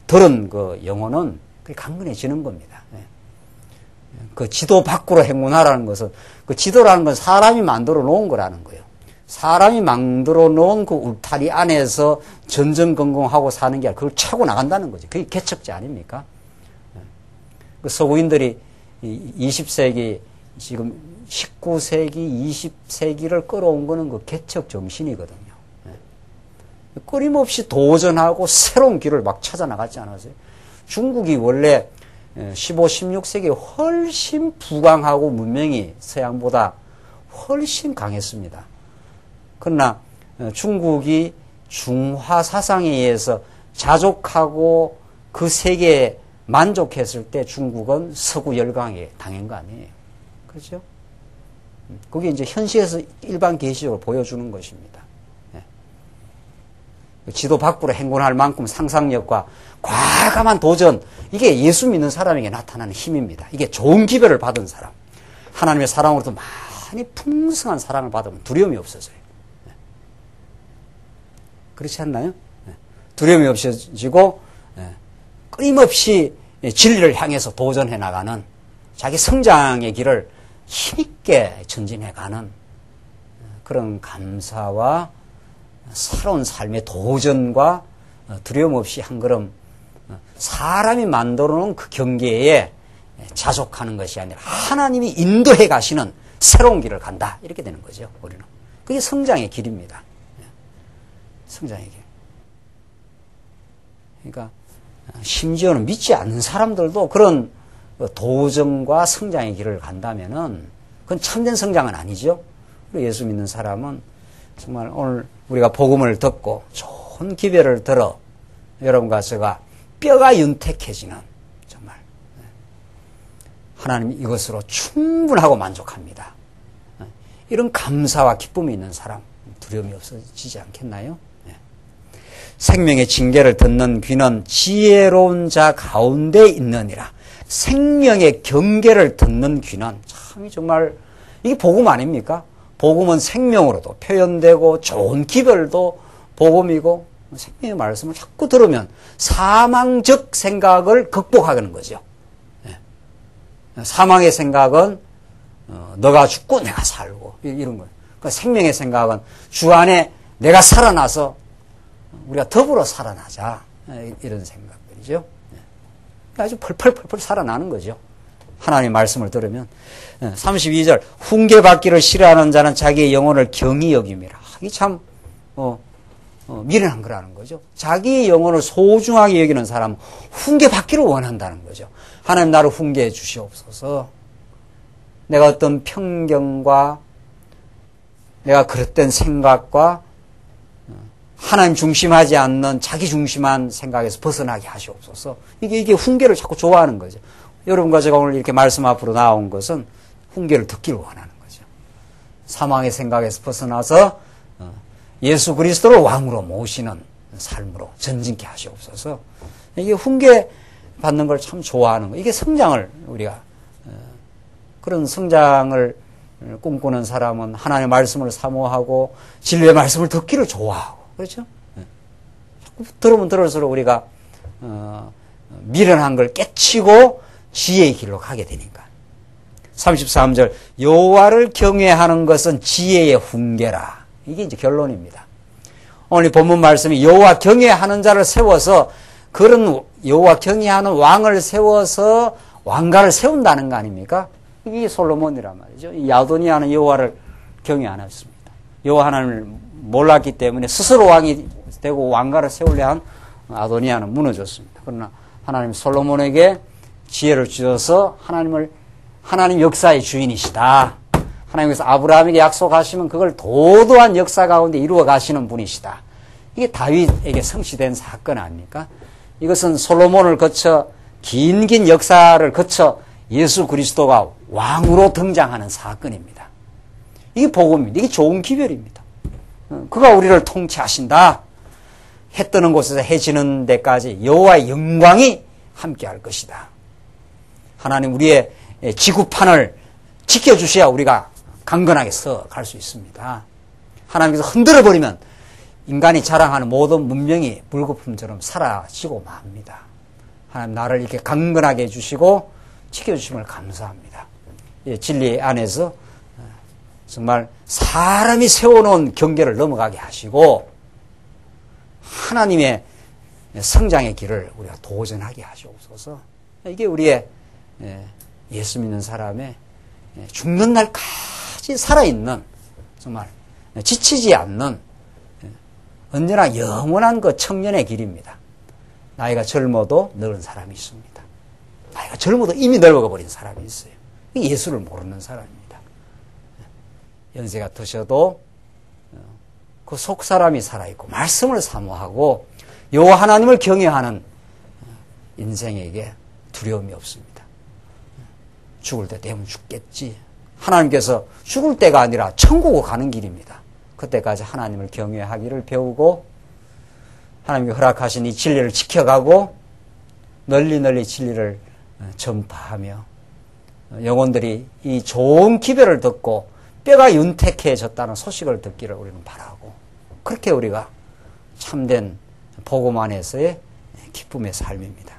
들은 그 영혼은 강건해지는 겁니다. 그 지도 밖으로 행군하라는 것은 그 지도라는 건 사람이 만들어 놓은 거라는 거예요. 사람이 만들어 놓은 그 울타리 안에서 전전긍긍하고 사는 게 아니라 그걸 차고 나간다는 거죠. 그게 개척자 아닙니까? 그 서구인들이 20세기, 지금 19세기, 20세기를 끌어온 거는 그 개척 정신이거든요. 끊임없이 도전하고 새로운 길을 막 찾아 나갔지 않았어요? 중국이 원래 15, 16세기에 훨씬 부강하고 문명이 서양보다 훨씬 강했습니다. 그러나 중국이 중화 사상에 의해서 자족하고 그 세계에 만족했을 때 중국은 서구 열강에 당한 거 아니에요. 그렇죠? 그게 이제 현실에서 일반 계시적으로 보여주는 것입니다. 지도 밖으로 행군할 만큼 상상력과 과감한 도전, 이게 예수 믿는 사람에게 나타나는 힘입니다. 이게 좋은 기별을 받은 사람, 하나님의 사랑으로도 많이 풍성한 사랑을 받으면 두려움이 없어져요. 그렇지 않나요? 두려움이 없어지고 끊임없이 진리를 향해서 도전해 나가는, 자기 성장의 길을 힘있게 전진해가는 그런 감사와 새로운 삶의 도전과 두려움 없이 한 걸음 사람이 만들어 놓은 그 경계에 자족하는 것이 아니라 하나님이 인도해 가시는 새로운 길을 간다, 이렇게 되는 거죠. 우리는 그게 성장의 길입니다. 성장의 길. 그러니까 심지어는 믿지 않는 사람들도 그런 도전과 성장의 길을 간다면은 그건 참된 성장은 아니죠. 예수 믿는 사람은 정말 오늘 우리가 복음을 듣고 좋은 기별을 들어 여러분과 제가 뼈가 윤택해지는, 정말 하나님 이것으로 충분하고 만족합니다, 이런 감사와 기쁨이 있는 사람, 두려움이 없어지지 않겠나요? 생명의 징계를 듣는 귀는 지혜로운 자 가운데 있느니라. 생명의 경계를 듣는 귀는 참 정말 이게 복음 아닙니까? 복음은 생명으로도 표현되고 좋은 기별도 복음이고, 생명의 말씀을 자꾸 들으면 사망적 생각을 극복하는 거죠. 사망의 생각은 너가 죽고 내가 살고 이런 거예요. 그러니까 생명의 생각은 주 안에 내가 살아나서 우리가 더불어 살아나자, 이런 생각들이죠. 아주 펄펄펄펄 살아나는 거죠. 하나님의 말씀을 들으면. 32절, 훈계받기를 싫어하는 자는 자기의 영혼을 경히 여김이라. 이게 참 미련한 거라는 거죠. 자기의 영혼을 소중하게 여기는 사람은 훈계받기를 원한다는 거죠. 하나님 나를 훈계해 주시옵소서. 내가 어떤 편견과 내가 그릇된 생각과 하나님 중심하지 않는 자기 중심한 생각에서 벗어나게 하시옵소서. 이게 훈계를 자꾸 좋아하는 거죠. 여러분과 제가 오늘 이렇게 말씀 앞으로 나온 것은 훈계를 듣기를 원하는 거죠. 사망의 생각에서 벗어나서 예수 그리스도를 왕으로 모시는 삶으로 전진케 하시옵소서. 이게 훈계 받는 걸 참 좋아하는 거예요. 이게 성장을 우리가, 그런 성장을 꿈꾸는 사람은 하나님의 말씀을 사모하고 진리의 말씀을 듣기를 좋아하고, 그렇죠? 자꾸 들으면 들을수록 우리가 미련한 걸 깨치고 지혜의 길로 가게 되니까. 33절, 여호와를 경외하는 것은 지혜의 훈계라. 이게 이제 결론입니다. 오늘 본문 말씀이 여호와 경외하는 자를 세워서, 그런 여호와 경외하는 왕을 세워서 왕가를 세운다는 거 아닙니까? 이게 솔로몬이란 말이죠. 이 아도니아는 여호와를 경외 안 했습니다. 여호와 하나님을 몰랐기 때문에 스스로 왕이 되고 왕가를 세우려 한 아도니아는 무너졌습니다. 그러나 하나님 솔로몬에게 지혜를 주셔서 하나님 역사의 주인이시다. 하나님께서 아브라함에게 약속하시면 그걸 도도한 역사 가운데 이루어 가시는 분이시다. 이게 다윗에게 성취된 사건 아닙니까? 이것은 솔로몬을 거쳐 긴 역사를 거쳐 예수 그리스도가 왕으로 등장하는 사건입니다. 이게 복음입니다. 이게 좋은 기별입니다. 그가 우리를 통치하신다. 해 뜨는 곳에서 해 지는 데까지 여호와의 영광이 함께할 것이다. 하나님 우리의 지구판을 지켜주셔야 우리가 강건하게 서 갈 수 있습니다. 하나님께서 흔들어버리면 인간이 자랑하는 모든 문명이 물거품처럼 사라지고 맙니다. 하나님 나를 이렇게 강건하게 해주시고 지켜주심을 감사합니다. 진리 안에서 정말 사람이 세워놓은 경계를 넘어가게 하시고 하나님의 성장의 길을 우리가 도전하게 하시옵소서. 이게 우리의 예수 믿는 사람의 죽는 날까지 살아있는 정말 지치지 않는 언제나 영원한 그 청년의 길입니다. 나이가 젊어도 늙은 사람이 있습니다. 나이가 젊어도 이미 늙어버린 사람이 있어요. 예수를 모르는 사람입니다. 연세가 드셔도 그 속 사람이 살아있고 말씀을 사모하고 여호와 하나님을 경외하는 인생에게 두려움이 없습니다. 죽을 때 되면 죽겠지. 하나님께서 죽을 때가 아니라 천국으로 가는 길입니다. 그때까지 하나님을 경외하기를 배우고 하나님께 허락하신 이 진리를 지켜가고 널리 진리를 전파하며 영혼들이 이 좋은 기별을 듣고 뼈가 윤택해졌다는 소식을 듣기를 우리는 바라고 그렇게 우리가 참된 복음 안에서의 기쁨의 삶입니다.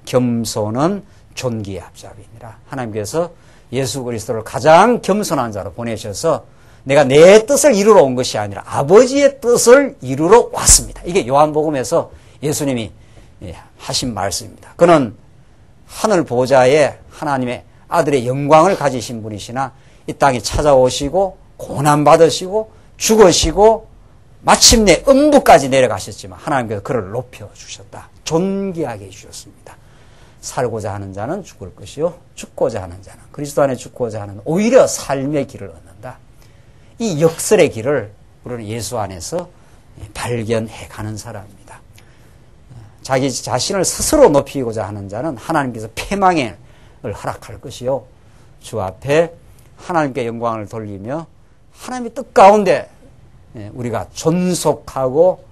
겸손은 존귀의 앞잡이니라. 하나님께서 예수 그리스도를 가장 겸손한 자로 보내셔서 내가 내 뜻을 이루러 온 것이 아니라 아버지의 뜻을 이루러 왔습니다. 이게 요한복음에서 예수님이 하신 말씀입니다. 그는 하늘 보좌에 하나님의 아들의 영광을 가지신 분이시나 이 땅에 찾아오시고 고난받으시고 죽으시고 마침내 음부까지 내려가셨지만 하나님께서 그를 높여주셨다. 존귀하게 해주셨습니다. 살고자 하는 자는 죽을 것이요 죽고자 하는 자는 그리스도 안에 죽고자 하는 오히려 삶의 길을 얻는다. 이 역설의 길을 우리는 예수 안에서 발견해 가는 사람입니다. 자기 자신을 스스로 높이고자 하는 자는 하나님께서 패망을 허락할 것이요 주 앞에 하나님께 영광을 돌리며 하나님의 뜻 가운데 우리가 존속하고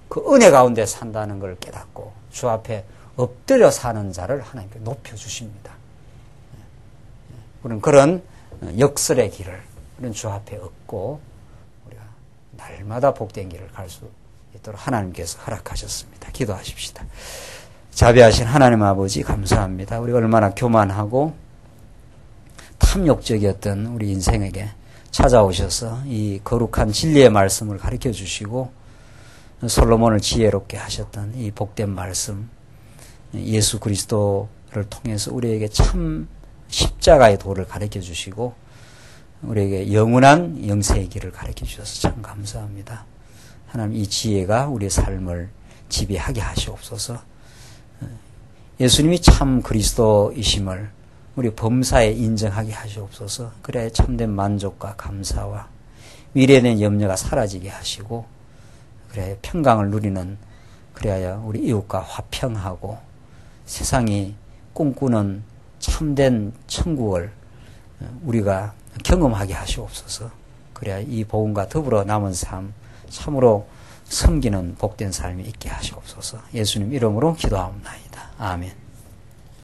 그 은혜 가운데 산다는 걸 깨닫고 주 앞에 엎드려 사는 자를 하나님께 높여주십니다. 우리는 그런 역설의 길을 우리는 주 앞에 얻고 우리가 날마다 복된 길을 갈 수 있도록 하나님께서 허락하셨습니다. 기도하십시다. 자비하신 하나님 아버지 감사합니다. 우리가 얼마나 교만하고 탐욕적이었던 우리 인생에게 찾아오셔서 이 거룩한 진리의 말씀을 가르쳐 주시고 솔로몬을 지혜롭게 하셨던 이 복된 말씀 예수 그리스도를 통해서 우리에게 참 십자가의 도를 가르쳐 주시고 우리에게 영원한 영생의 길을 가르쳐 주셔서 참 감사합니다. 하나님 이 지혜가 우리의 삶을 지배하게 하시옵소서. 예수님이 참 그리스도이심을 우리 범사에 인정하게 하시옵소서. 그래야 참된 만족과 감사와 미래에 대한 염려가 사라지게 하시고 그래야 평강을 누리는 그래야 우리 이웃과 화평하고 세상이 꿈꾸는 참된 천국을 우리가 경험하게 하시옵소서. 그래야 이 복음과 더불어 남은 삶 참으로 섬기는 복된 삶이 있게 하시옵소서. 예수님 이름으로 기도하옵나이다. 아멘.